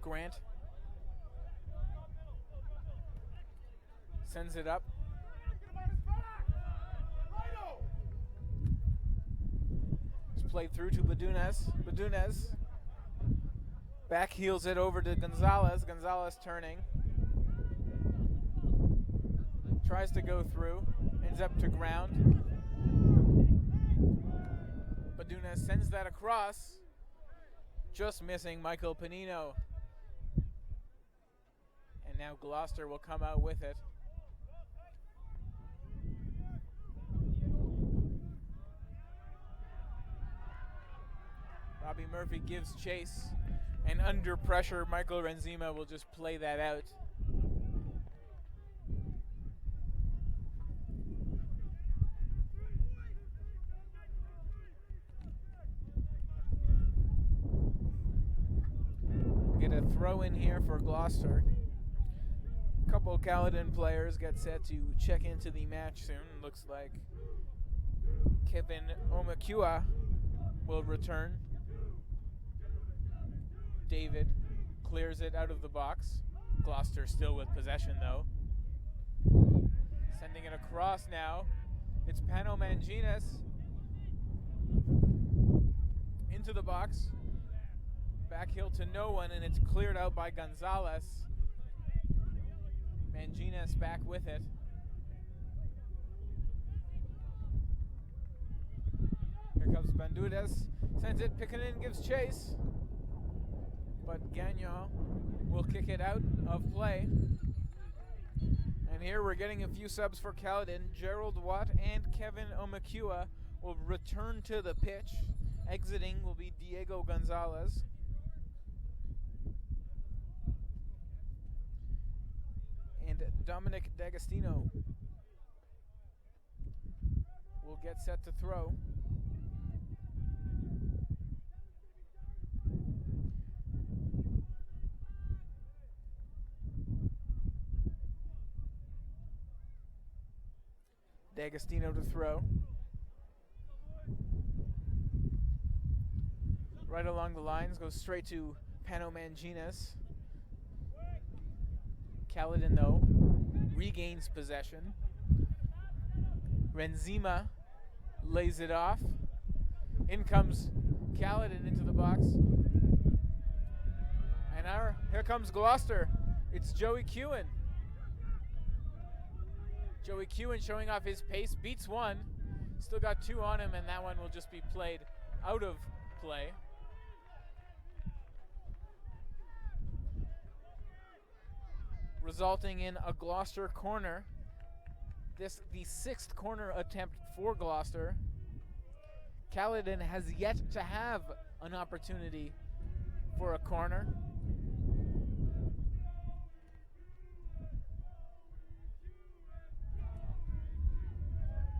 Grant sends it up. It's played through to Badunez back heels it over to Gonzalez. Gonzalez turning. Tries to go through. Ends up to ground. Badunez sends that across. Just missing Michael Panino. And now Gloucester will come out with it. Robbie Murphy gives chase, and under pressure, Michael Renzema will just play that out. Get a throw in here for Gloucester. A couple Caledon players get set to check into the match soon. Looks like Kevin Omakua will return. David clears it out of the box. Gloucester still with possession though. Sending it across now. It's Pano Mangines into the box. Back heel to no one, and it's cleared out by Gonzalez. Mangines back with it. Here comes Bandudez. Sends it. Pickanin gives chase. But Gagnon will kick it out of play. And here we're getting a few subs for Caledon. Gerald Watt and Kevin Omakua will return to the pitch. Exiting will be Diego Gonzalez. And Dominic D'Agostino will get set to throw. D'Agostino to throw. Right along the lines, goes straight to Pano Mangines. Caledon, though, regains possession. Renzema lays it off. In comes Caledon into the box. And here comes Gloucester. It's Joey Kewen. Joey Kewen showing off his pace, beats one. Still got two on him, and that one will just be played out of play. Resulting in a Gloucester corner. This the sixth corner attempt for Gloucester. Caledon has yet to have an opportunity for a corner.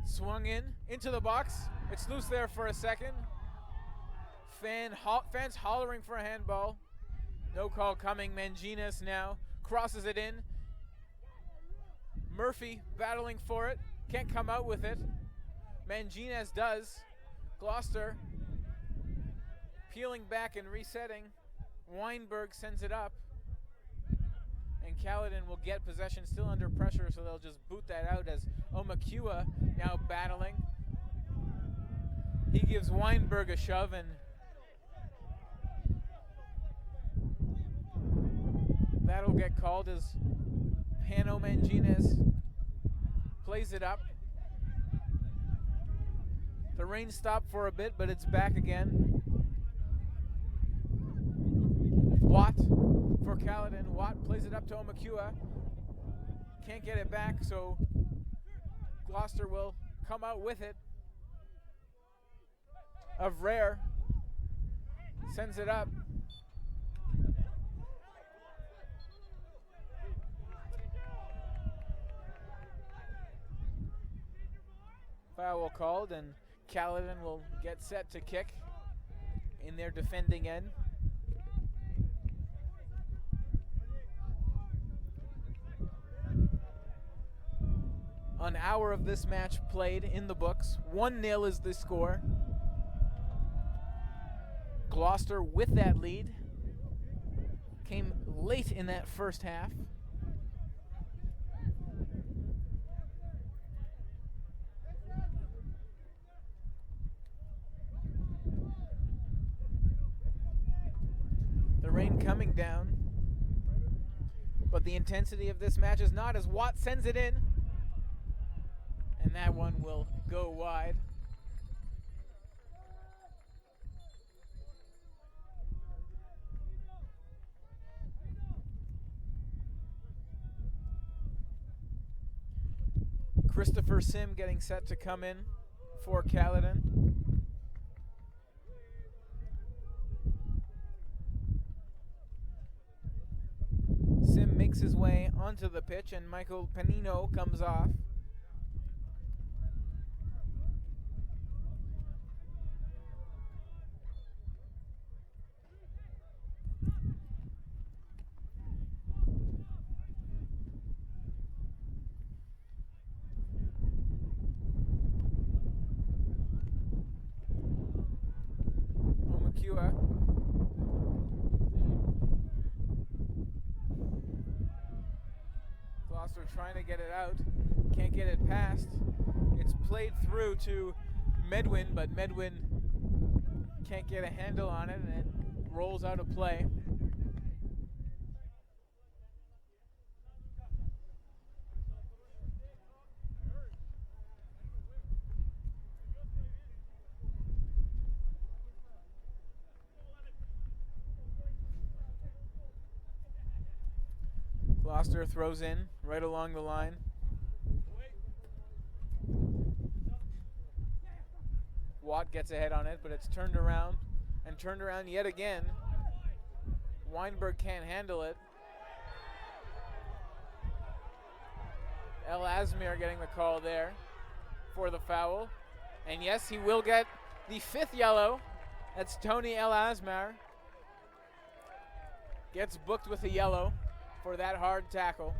Swung into the box. It's loose there for a second. Fans hollering for a handball. No call coming. Mangines now crosses it in. Murphy battling for it. Can't come out with it. Mangines does. Gloucester peeling back and resetting. Weinberg sends it up. And Caledon will get possession, still under pressure, so they'll just boot that out as Omakua now battling. He gives Weinberg a shove, and that'll get called as Pano Mangines plays it up. The rain stopped for a bit, but it's back again. Watt for Caledon. Watt plays it up to Omakua. Can't get it back, so Gloucester will come out with it. Avrare sends it up. Foul called, and Caledon will get set to kick in their defending end. 1 hour of this match played in the books. 1-0 is the score. Gloucester with that lead. Came late in that first half. The rain coming down. But the intensity of this match is not, as Watt sends it in. And that one will go wide. Christopher Sim getting set to come in for Caledon. Sim makes his way onto the pitch and Michael Panino comes off. Omakua. Gloucester trying to get it out. Can't get it past. It's played through to Medwin, but Medwin can't get a handle on it and it rolls out of play. Gloucester throws in right along the line. Watt gets ahead on it, but it's turned around and turned around yet again. Weinberg can't handle it. El Asmir getting the call there for the foul. And yes, he will get the 5th yellow. That's Tony El Asmir. Gets booked with a yellow for that hard tackle.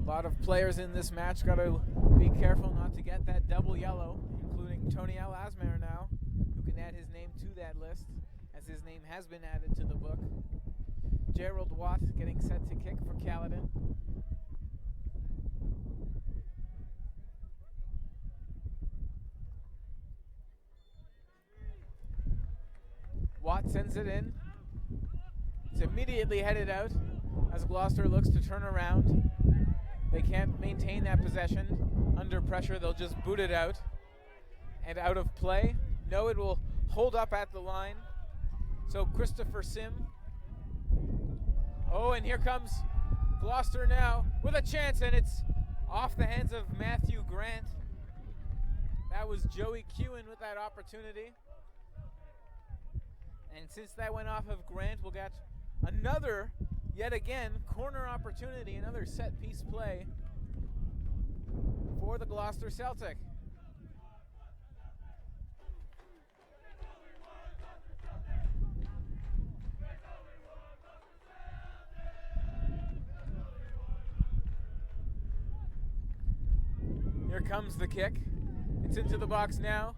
A lot of players in this match got to be careful not to get that double yellow, including Tony El Asmir now, who can add his name to that list, as his name has been added to the book. Gerald Watt getting set to kick for Caledon. Watt sends it in. It's immediately headed out as Gloucester looks to turn around. They can't maintain that possession. Under pressure, they'll just boot it out. And out of play. No, it will hold up at the line. So Christopher Sim. Oh, and here comes Gloucester now with a chance, and it's off the hands of Matthew Grant. That was Joey Kewen with that opportunity. And since that went off of Grant, we'll get another, yet again, corner opportunity, another set piece play for the Gloucester Celtic. Here comes the kick. It's into the box now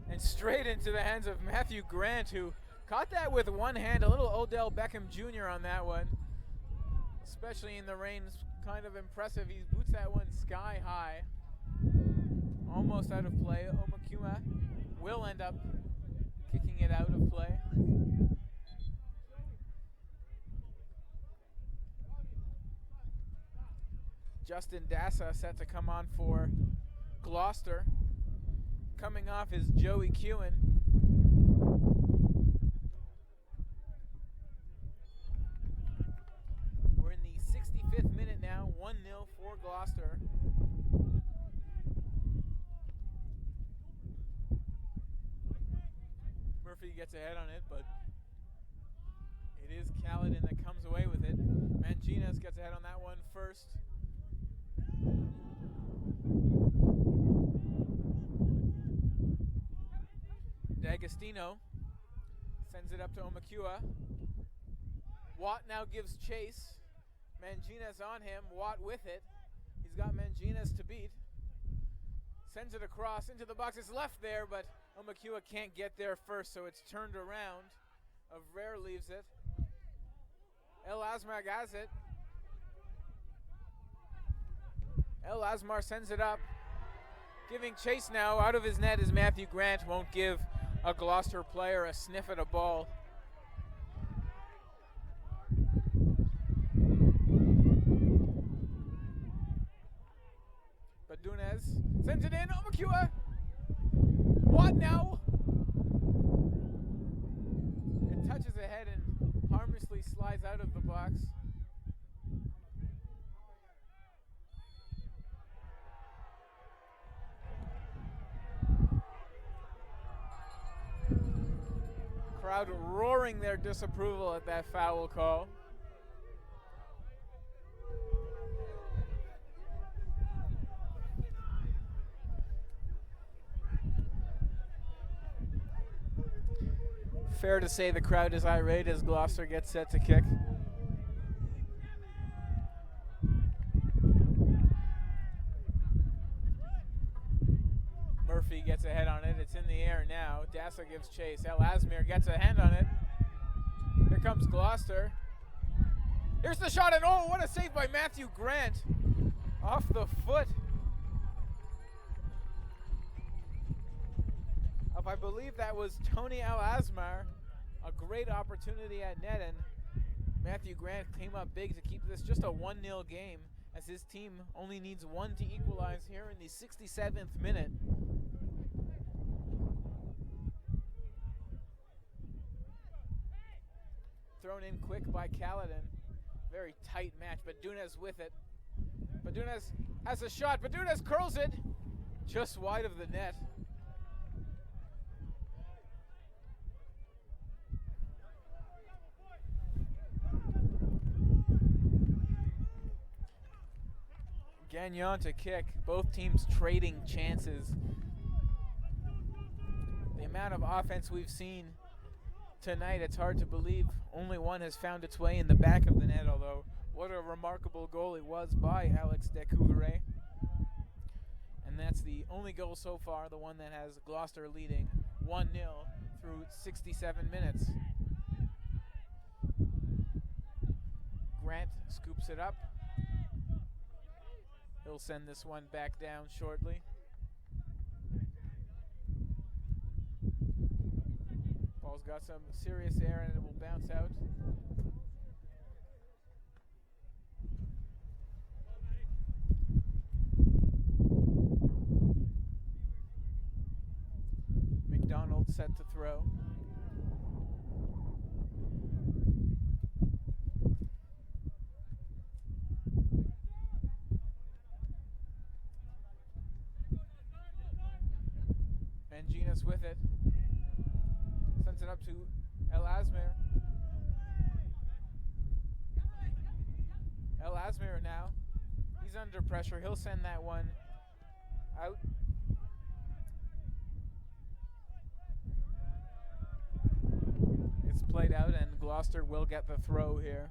and straight into the hands of Matthew Grant, who caught that with one hand. A little Odell Beckham Jr. on that one. Especially in the rain, it's kind of impressive. He boots that one sky high. Almost out of play. Omakuma will end up kicking it out of play. Justin Dassa set to come on for Gloucester. Coming off is Joey Kewen. We're in the 65th minute now, 1-0 for Gloucester. Murphy gets ahead on it, but it is Caledon that comes away with it. Manginas gets ahead on that one first. D'Agostino sends it up to Omakua. Watt now gives chase. Mangines on him. Watt with it. He's got Mangines to beat. Sends it across into the box. It's left there, but Omakua can't get there first, so it's turned around. Avrer leaves it. El Asmar has it. El Asmar sends it up. Giving chase now out of his net is Matthew Grant. Won't give a Gloucester player a sniff at a ball. Badunez sends it in. Omakua. Watt now. It touches ahead and harmlessly slides out of the box. Crowd roaring their disapproval at that foul call. Fair to say the crowd is irate as Gloucester gets set to kick. Murphy gets a head on it. It's in the air now. Dassa gives chase. El Asmir gets a hand on it. Here comes Gloucester. Here's the shot, and oh, what a save by Matthew Grant. Off the foot of, I believe that was Tony El Asmar. A great opportunity at net, and Matthew Grant came up big to keep this just a 1-0 game, as his team only needs one to equalize here in the 67th minute. Thrown in quick by Caledon. Very tight match. Badunez with it. Badunez has a shot. Badunez curls it just wide of the net. Gagnon to kick. Both teams trading chances. The amount of offense we've seen tonight, it's hard to believe only one has found its way in the back of the net, although what a remarkable goal it was by Alex Decouveret. And that's the only goal so far, the one that has Gloucester leading 1-0 through 67 minutes. Grant scoops it up. He'll send this one back down shortly. Ball's got some serious air and it will bounce out. McDonald set to throw. Mangines with it. Sends it up to El Asmir. El Asmir now. He's under pressure. He'll send that one out. It's played out and Gloucester will get the throw here.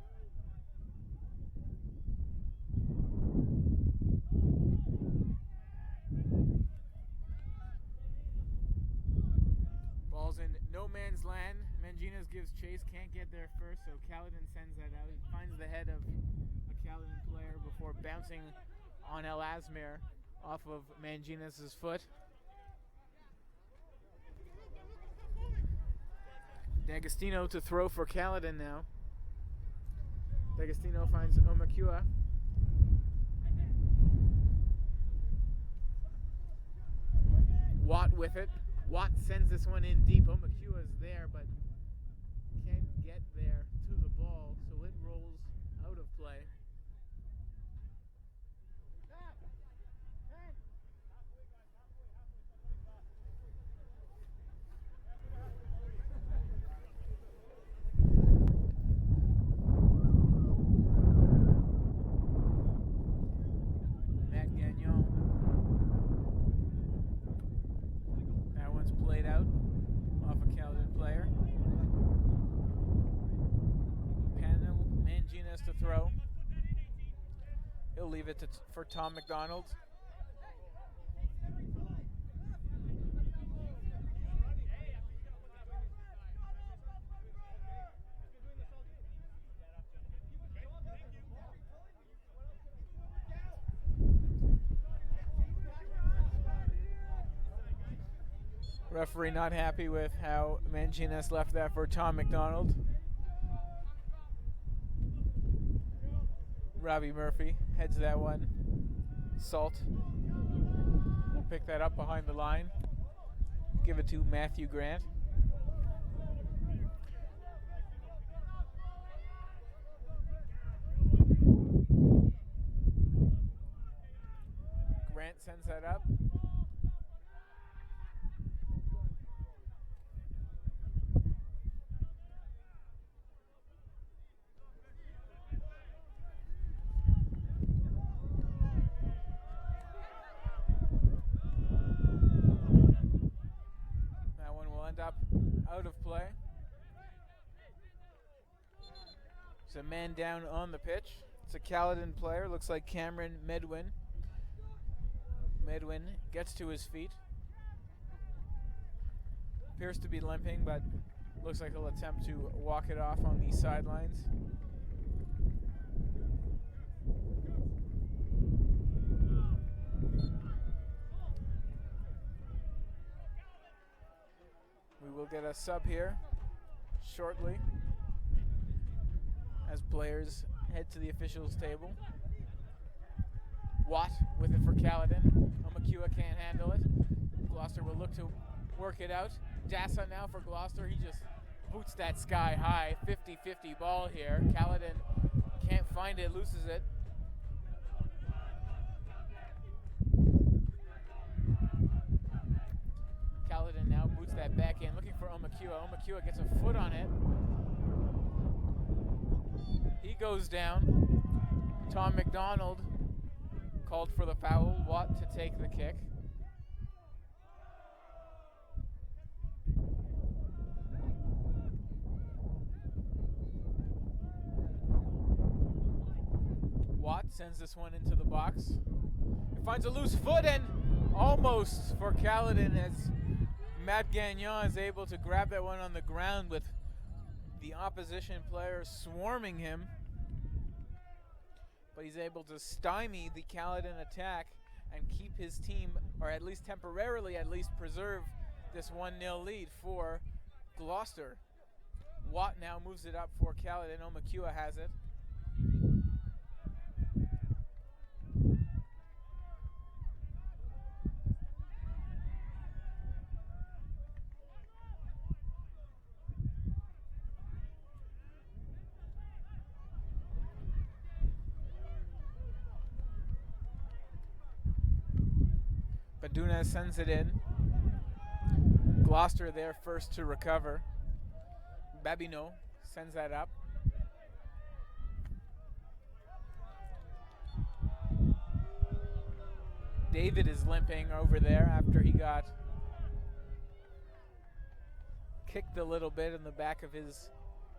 Ball's in no man's land. Mangines gives chase, can't get there first, so Caledon sends that out. He finds the head of a Caledon player before bouncing on El Asmir off of Mangines' foot. D'Agostino to throw for Caledon now. D'Agostino finds Omakua. Watt with it. Watt sends this one in deep. Omakua is there, but can't get there to the ball, so it rolls out of play. Matt Gagnon. That one's played out off a Caledon player. leave it for Tom McDonald. Referee not happy with how Mangines left that for Tom McDonald. Robbie Murphy heads that one. Salt will pick that up behind the line. Give it to Matthew Grant. Grant sends that up. Out of play. There's a man down on the pitch. It's a Caledon player. Looks like Cameron Medwin. Medwin gets to his feet. Appears to be limping, but looks like he'll attempt to walk it off on the sidelines. We will get a sub here shortly as players head to the officials' table. Watt with it for Caledon. Omakua can't handle it. Gloucester will look to work it out. Dassa now for Gloucester. He just boots that sky high. 50-50 ball here. Caledon can't find it, loses it. Caledon now boots that back in, looking for Omakua. Omakua gets a foot on it. He goes down. Tom McDonald called for the foul. Watt to take the kick. Watt sends this one into the box. It finds a loose foot and almost for Caledon as Matt Gagnon is able to grab that one on the ground with the opposition player swarming him. But he's able to stymie the Caledon attack and keep his team, or at least temporarily preserve this 1-0 lead for Gloucester. Watt now moves it up for Caledon. Omakua has it. Baduna sends it in. Gloucester there first to recover. Babineau sends that up. David is limping over there after he got kicked a little bit in the back of his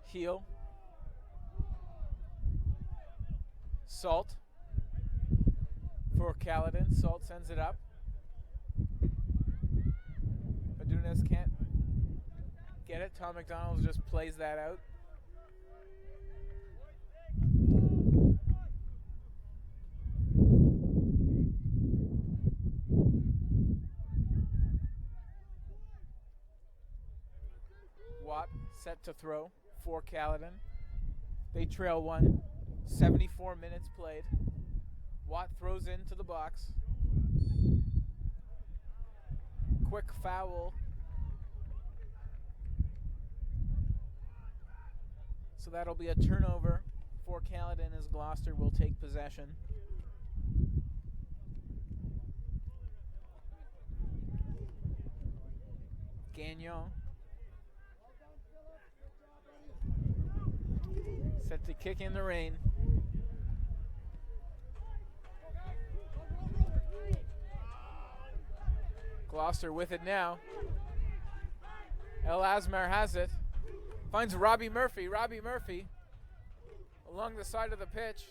heel. Salt for Caledon. Salt sends it up. Badunas can't get it. Tom McDonald just plays that out. Watt set to throw for Caledon. They trail one. 74 minutes played. Watt throws into the box. Quick foul. So that'll be a turnover for Caledon as Gloucester will take possession. Gagnon set to kick in the rain. Gloucester with it now. El Asmar has it. Finds Robbie Murphy. Robbie Murphy along the side of the pitch.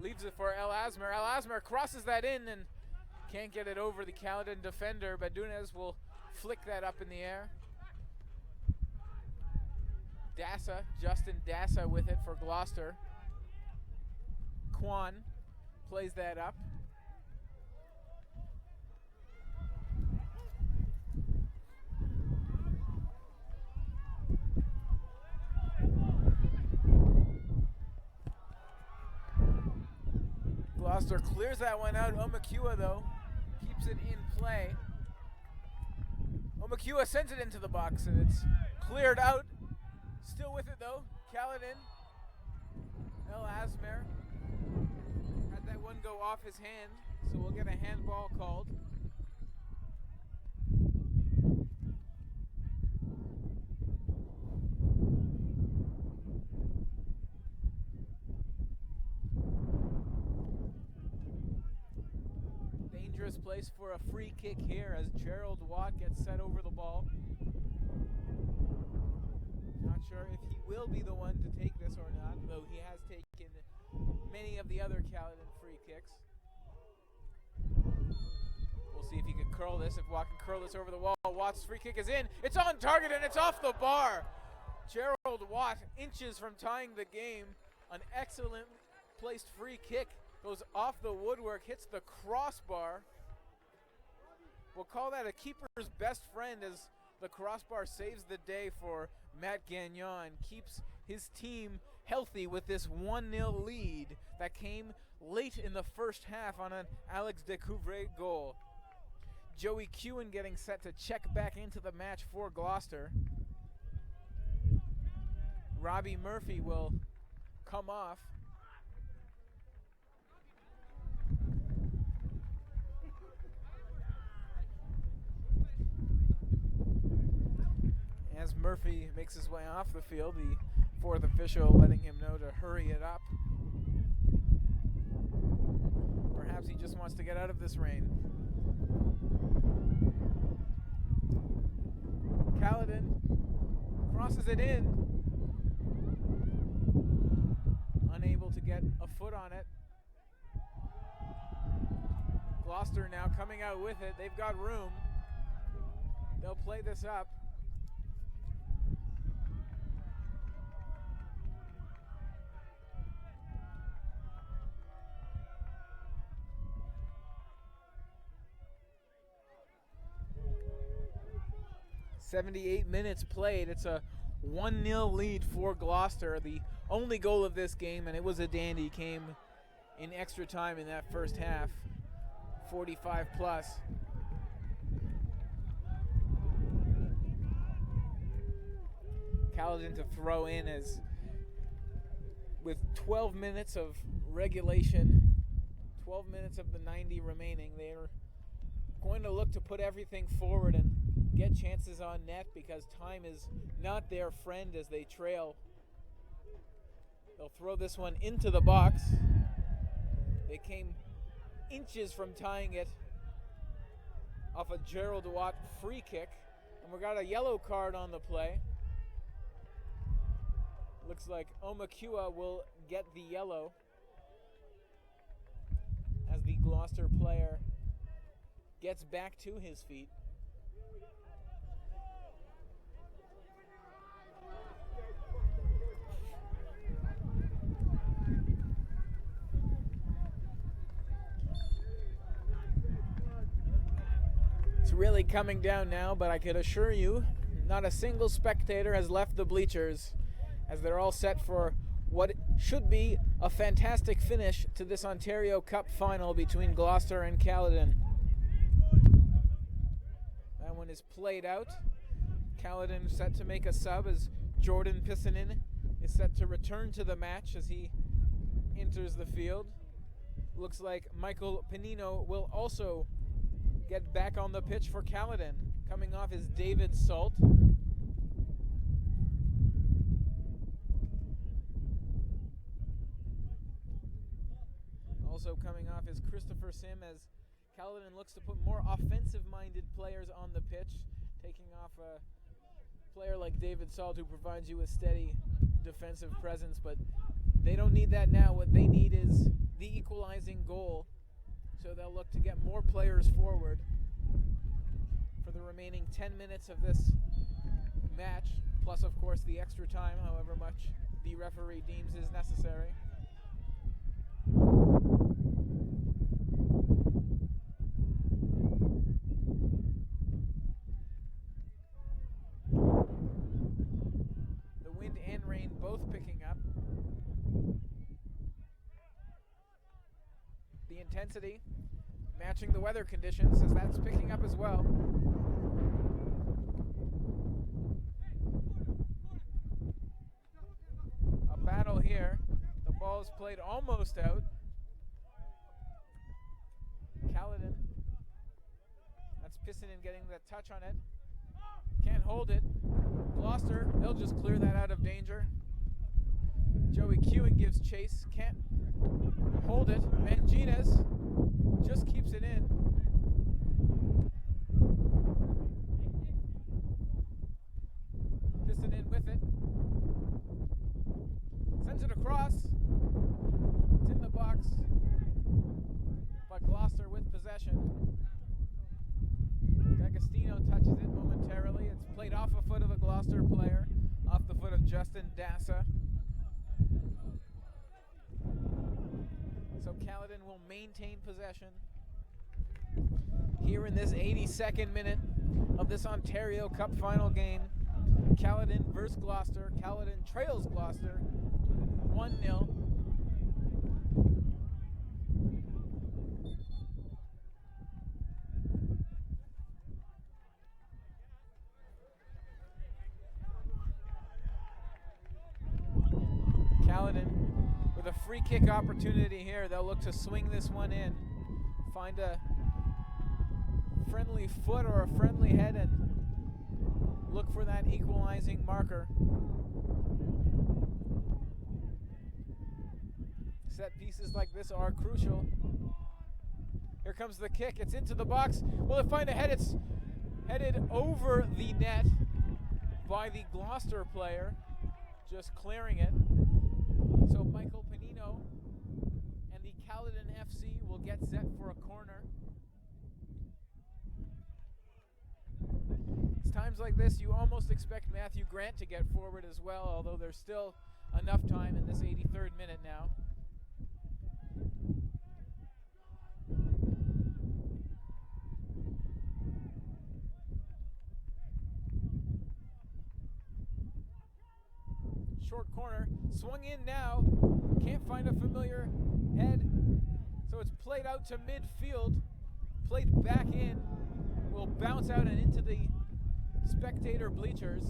Leaves it for El Asmer. El Asmer crosses that in and can't get it over the Caledon defender. Badunez will flick that up in the air. Dassa, Justin Dassa with it for Gloucester. Kwan plays that up. Gloucester clears that one out. Omakua, though, keeps it in play. Omakua sends it into the box, and it's cleared out. Still with it, though. Caledon. El Asmer had that one go off his hand, so we'll get a handball called. Dangerous place for a free kick here as Gerald Watt gets set over the ball. Not sure if he will be the one to take this or not, though he has taken many of the other Caledon free kicks. We'll see if he can curl this, if Watt can curl this over the wall. Watt's free kick is in. It's on target and it's off the bar. Gerald Watt, inches from tying the game. An excellent placed free kick goes off the woodwork, hits the crossbar. We'll call that a keeper's best friend as the crossbar saves the day for Matt Gagnon, keeps his team healthy with this 1-0 lead that came late in the first half on an Alex Decouvre goal. Joey Kewen getting set to check back into the match for Gloucester. Robbie Murphy will come off. As Murphy makes his way off the field, the fourth official letting him know to hurry it up. Perhaps he just wants to get out of this rain. Caledon crosses it in. Unable to get a foot on it. Gloucester now coming out with it. They've got room. They'll play this up. .78 minutes played. It's a 1-0 lead for Gloucester. The only goal of this game, and it was a dandy, came in extra time in that first half. 45 plus. Caledon to throw in as with 12 minutes of regulation, 12 minutes of the 90 remaining, they're going to look to put everything forward and get chances on net because time is not their friend as they trail. They'll throw this one into the box. They came inches from tying it off a Gerald Watt free kick, and we got a yellow card on the play. Looks like Omakua will get the yellow as the Gloucester player gets back to his feet. It's really coming down now, but I could assure you not a single spectator has left the bleachers as they're all set for what should be a fantastic finish to this Ontario Cup final between Gloucester and Caledon. That one is played out. Caledon set to make a sub as Jordan Pissanen is set to return to the match as he enters the field. Looks like Michael Panino will also get back on the pitch for Caledon. Coming off is David Salt. Also coming off is Christopher Sim as Caledon looks to put more offensive-minded players on the pitch, taking off a player like David Salt who provides you with steady defensive presence, but They don't need that now. What they need is the equalizing goal. So they'll look to get more players forward for the remaining 10 minutes of this match, plus of course the extra time, however much the referee deems is necessary. The wind and rain both picking up. The intensity matching the weather conditions, as that's picking up as well. A battle here. The ball is played almost out. Caledon. That's Pissinen getting the touch on it. Can't hold it. Gloucester, they'll just clear that out of danger. Joey Kewen gives chase. Can't hold it. Mangines just keeps it in. Pissinen with it. Sends it across. It's in the box. But Gloucester with possession. D'Agostino touches it momentarily. It's played off a foot of a Gloucester player. Off the foot of Justin Dassa. So Caledon will maintain possession here in this 82nd minute of this Ontario Cup final game. Caledon versus Gloucester. Caledon trails Gloucester 1-0. Caledon with a free kick opportunity here. They'll look to swing this one in, find a friendly foot or a friendly head and look for that equalizing marker. Set pieces like this are crucial. Here comes the kick. It's into the box. Will it find a head? It's headed over the net by the Gloucester player, just clearing it. So Michael Panino and the Caledon FC will get set for a corner. It's times like this you almost expect Matthew Grant to get forward as well, although there's still enough time in this 83rd minute now. Short corner, swung in now, can't find a familiar head, so it's played out to midfield, played back in, will bounce out and into the spectator bleachers.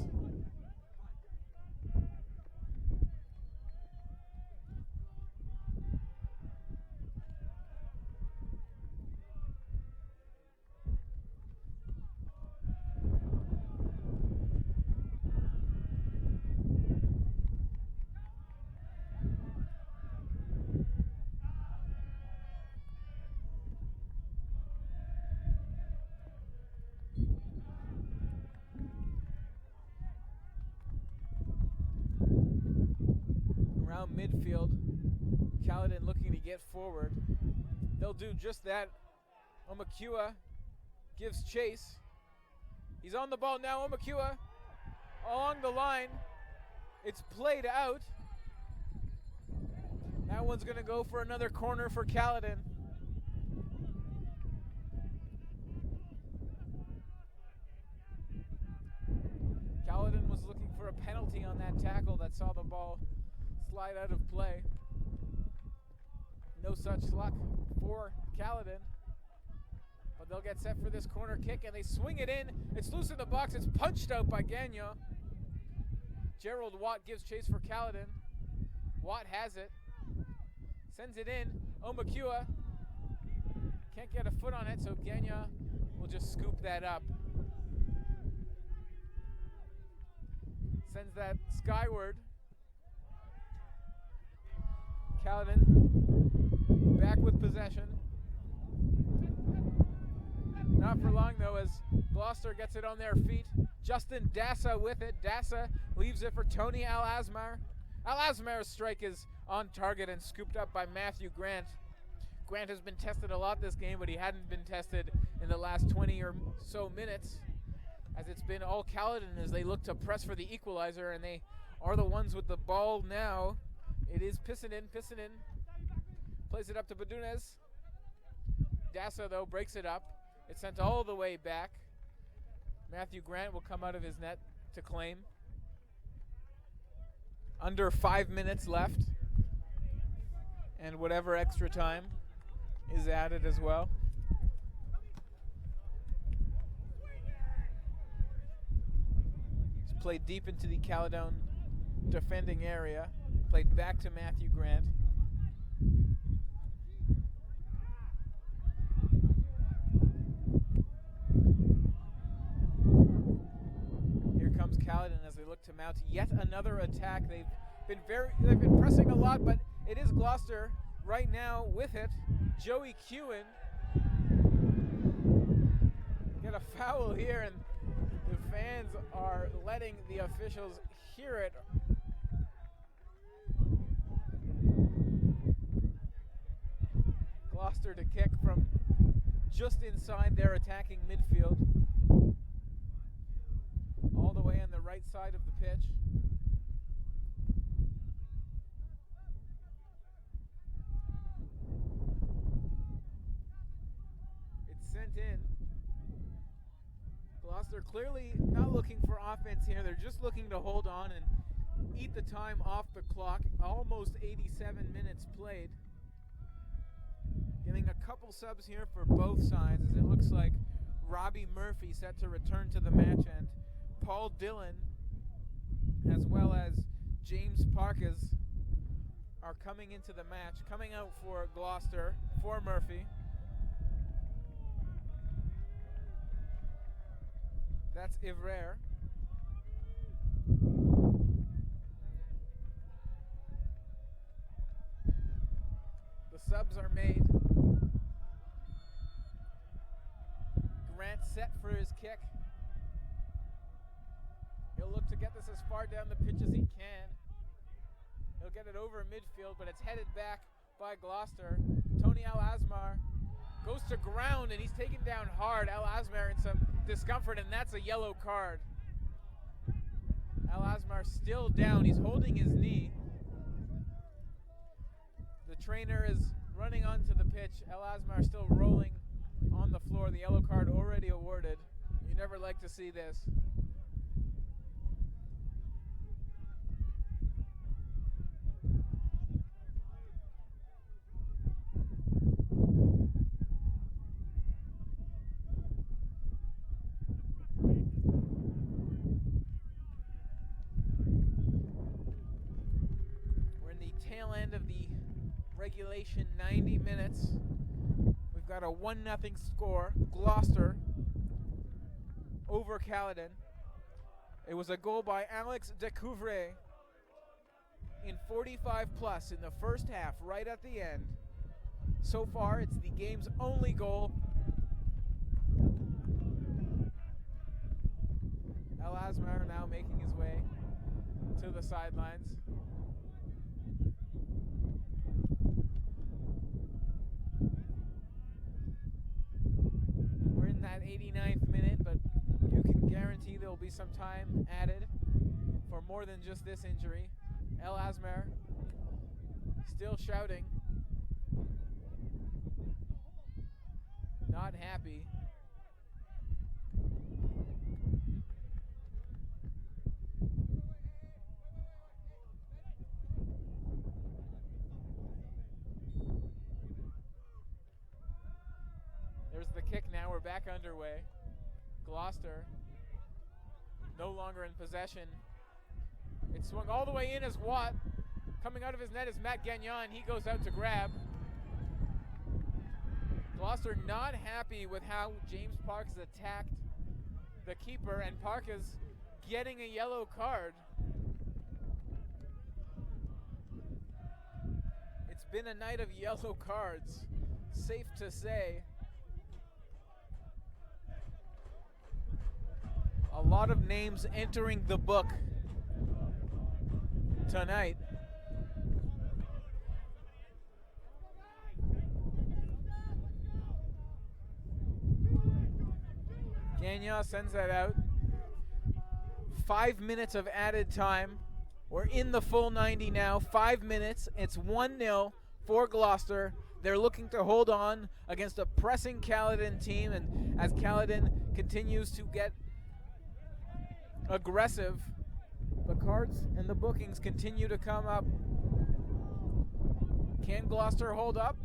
Midfield, Caledon looking to get forward. They'll do just that. Omakua gives chase. He's on the ball now. Omakua along the line. It's played out. That one's going to go for another corner for Caledon. Caledon was looking for a penalty on that tackle that saw the ball slide out of play. No such luck for Caledon. But they'll get set for this corner kick and they swing it in. It's loose in the box. It's punched out by Gagnon. Gerald Watt gives chase for Caledon. Watt has it. Sends it in. Omakua can't get a foot on it, so Gagnon will just scoop that up. Sends that skyward. Caledon back with possession. Not for long though, as Gloucester gets it on their feet. Justin Dassa with it. Dassa leaves it for Tony Al-Asmar. Al-Azmar's strike is on target and scooped up by Matthew Grant. Grant has been tested a lot this game, but he hadn't been tested in the last 20 or so minutes, as it's been all Caledon as they look to press for the equalizer, and they are the ones with the ball now. It is Pissanen. Pissanen plays it up to Badunez. Dassa, though, breaks it up. It's sent all the way back. Matthew Grant will come out of his net to claim. Under 5 minutes left, and whatever extra time is added as well. It's played deep into the Caledon defending area. Played back to Matthew Grant. Here comes Caledon as they look to mount yet another attack. They've been pressing a lot, but it is Gloucester right now with it. Joey Kewen get a foul here, and the fans are letting the officials hear it. Gloucester to kick from just inside their attacking midfield, all the way on the right side of the pitch. It's sent in. Gloucester clearly not looking for offense here. They're just looking to hold on and eat the time off the clock. Almost 87 minutes played. Getting a couple subs here for both sides, as it looks like Robbie Murphy set to return to the match, and Paul Dillon as well as James Parkas are coming into the match. Coming out for Gloucester for Murphy. That's Ivrer. The subs are made. Grant set for his kick. He'll look to get this as far down the pitch as he can. He'll get it over midfield, but it's headed back by Gloucester. Tony Al-Azmar goes to ground, and he's taken down hard. Al-Azmar in some discomfort, and that's a yellow card. Al-Azmar still down. He's holding his knee. The trainer is running onto the pitch. Al-Azmar still rolling on the floor. The yellow card already awarded. You never like to see this. We're in the tail end of the regulation 90 minutes. We've got a 1-0 score. Gloucester over Caledon. It was a goal by Alex Decouvre in 45 plus in the first half, right at the end. So far, it's the game's only goal. Al-Azmar now making his way to the sidelines. We're in that 89th minute, but you can guarantee there will be some time added for more than just this injury. Al-Azmar still shouting. Not happy. There's the kick now. We're back underway. Gloucester no longer in possession. It swung all the way in as Watt. Coming out of his net is Matt Gagnon. He goes out to grab. Gloucester not happy with how James Parks attacked the keeper, and Parkas getting a yellow card. It's been a night of yellow cards, safe to say. A lot of names entering the book tonight. Gagnon sends that out. 5 minutes of added time. We're in the full 90 now. 5 minutes. It's 1-0 for Gloucester. They're looking to hold on against a pressing Caledon team, and as Caledon continues to get aggressive, the cards and the bookings continue to come up. Can Gloucester hold up?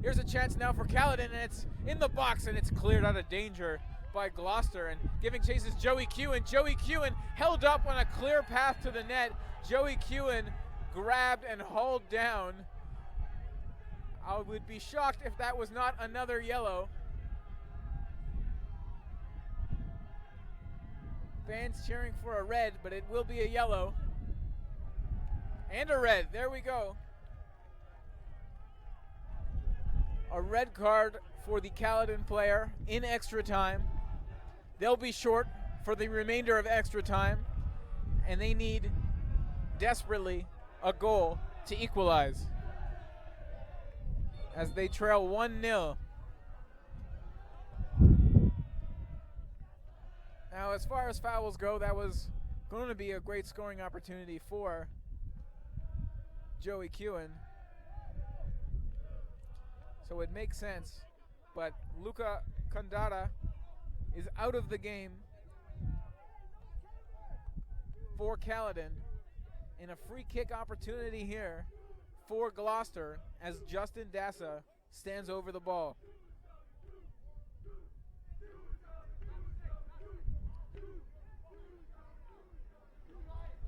Here's a chance now for Caledon, and it's in the box, and it's cleared out of danger by Gloucester, and giving chase is Joey Kewen. Joey Kewen held up on a clear path to the net. Joey Kewen grabbed and hauled down. I would be shocked if that was not another yellow. Fans cheering for a red, but it will be a yellow. And a red, there we go. A red card for the Caledon player in extra time. They'll be short for the remainder of extra time, and they need desperately a goal to equalize as they trail 1-0. Now, as far as fouls go, that was going to be a great scoring opportunity for Joey Kewen. So it makes sense, but Luca Kandara is out of the game for Caledon, and a free kick opportunity here for Gloucester as Justin Dassa stands over the ball.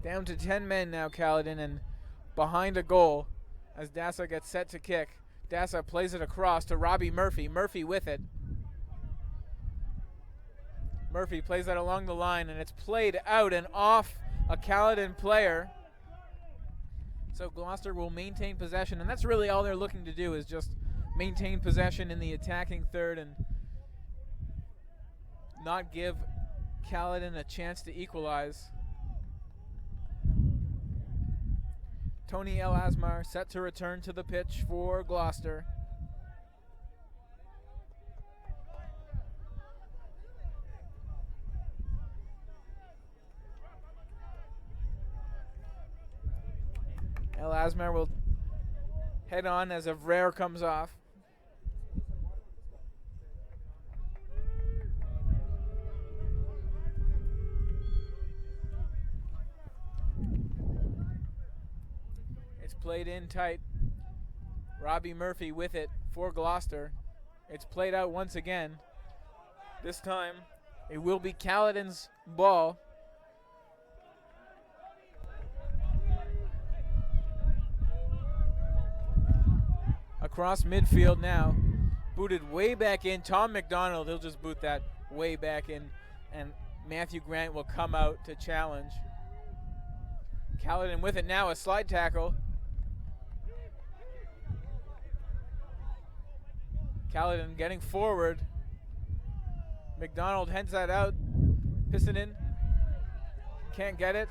Down to 10 men now, Caledon, and behind a goal as Dassa gets set to kick. Dassa plays it across to Robbie Murphy. Murphy with it. Murphy plays that along the line, and it's played out and off a Caledon player. So Gloucester will maintain possession, and that's really all they're looking to do, is just maintain possession in the attacking third and not give Caledon a chance to equalize. Tony El Asmar set to return to the pitch for Gloucester. El Asmar will head on as Avrere comes off. Played in tight. Robbie Murphy with it for Gloucester. It's played out once again. This time it will be Caledon's ball. Across midfield now. Booted way back in. Tom McDonald, he'll just boot that way back in, and Matthew Grant will come out to challenge. Caledon with it now, a slide tackle. Caledon getting forward. McDonald heads that out. Pissonen can't get it.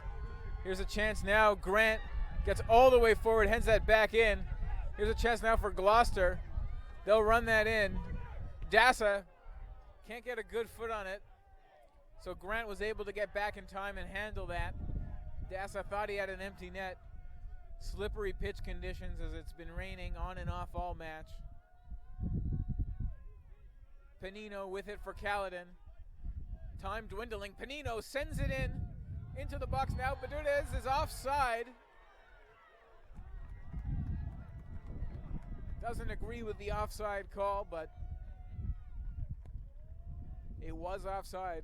Here's a chance now. Grant gets all the way forward, heads that back in. Here's a chance now for Gloucester. They'll run that in. Dassa can't get a good foot on it. So Grant was able to get back in time and handle that. Dassa thought he had an empty net. Slippery pitch conditions as it's been raining on and off all match. Panino with it for Caledon. Time dwindling. Panino sends it into the box now. Bermudez is offside. Doesn't agree with the offside call, but it was offside.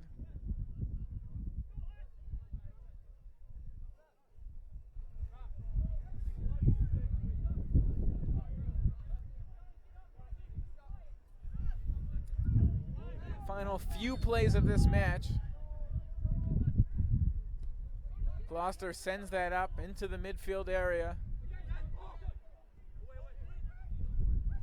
Final few plays of this match. Gloucester sends that up into the midfield area.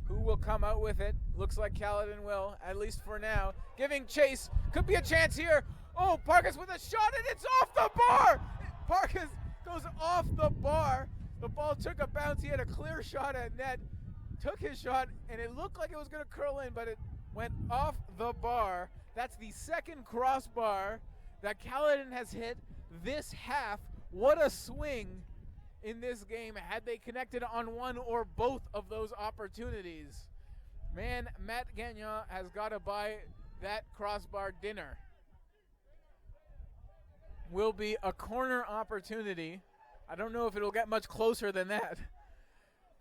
Who will come out with it? Looks like Caledon will, at least for now. Giving chase. Could be a chance here. Oh, Parkas with a shot, and it's off the bar! Parkas goes off the bar. The ball took a bounce. He had a clear shot at net. Took his shot, and it looked like it was going to curl in, but it went off the bar. That's the second crossbar that Caledon has hit this half. What a swing in this game had they connected on one or both of those opportunities. Man, Matt Gagnon has got to buy that crossbar dinner. Will be a corner opportunity. I don't know if it'll get much closer than that,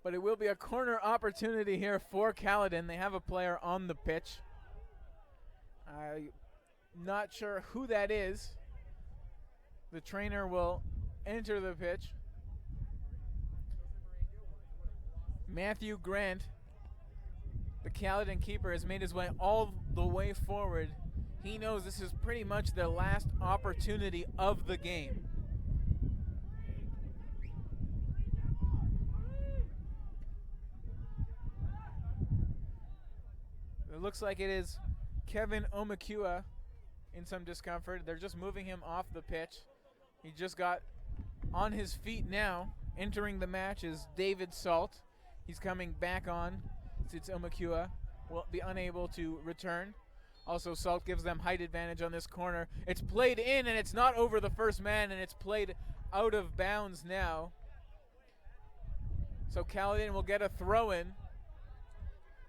but it will be a corner opportunity here for Caledon. They have a player on the pitch. I'm not sure who that is. The trainer will enter the pitch. Matthew Grant, the Caledon keeper, has made his way all the way forward. He knows this is pretty much their last opportunity of the game. It looks like it is Kevin Omakua in some discomfort. They're just moving him off the pitch. He just got on his feet now. Entering the match is David Salt. He's coming back on since Omakua will be unable to return. Also, Salt gives them height advantage on this corner. It's played in, and it's not over the first man, and it's played out of bounds now. So Caledon will get a throw-in.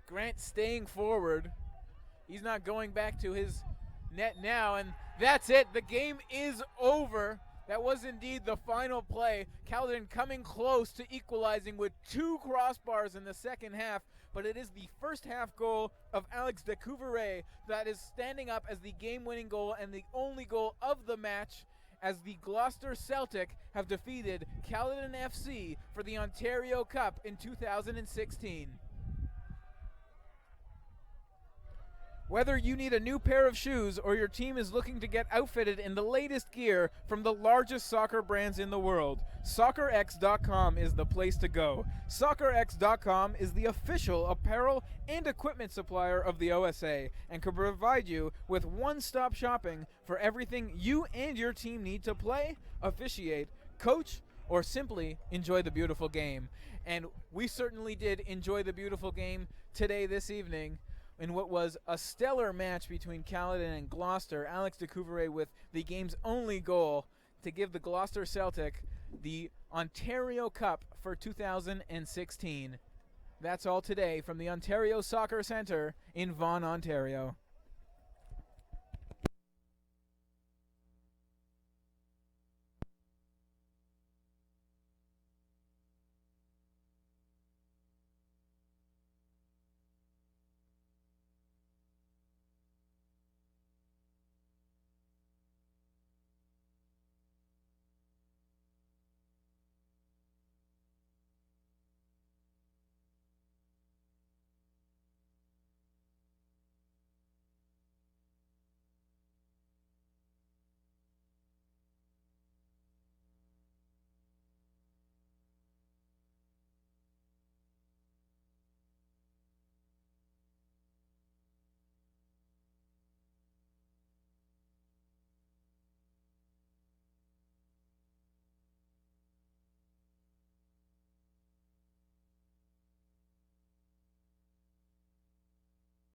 Grant staying forward. He's not going back to his net now, and that's it. The game is over. That was indeed the final play. Caledon coming close to equalizing with 2 crossbars in the second half, but it is the first half goal of Alex Decouveret that is standing up as the game-winning goal and the only goal of the match, as the Gloucester Celtic have defeated Caledon FC for the Ontario Cup in 2016. Whether you need a new pair of shoes or your team is looking to get outfitted in the latest gear from the largest soccer brands in the world, SoccerX.com is the place to go. SoccerX.com is the official apparel and equipment supplier of the OSA and can provide you with one-stop shopping for everything you and your team need to play, officiate, coach, or simply enjoy the beautiful game. And we certainly did enjoy the beautiful game today, this evening, in what was a stellar match between Caledon and Gloucester. Alex Decouveret with the game's only goal to give the Gloucester Celtic the Ontario Cup for 2016. That's all today from the Ontario Soccer Centre in Vaughan, Ontario.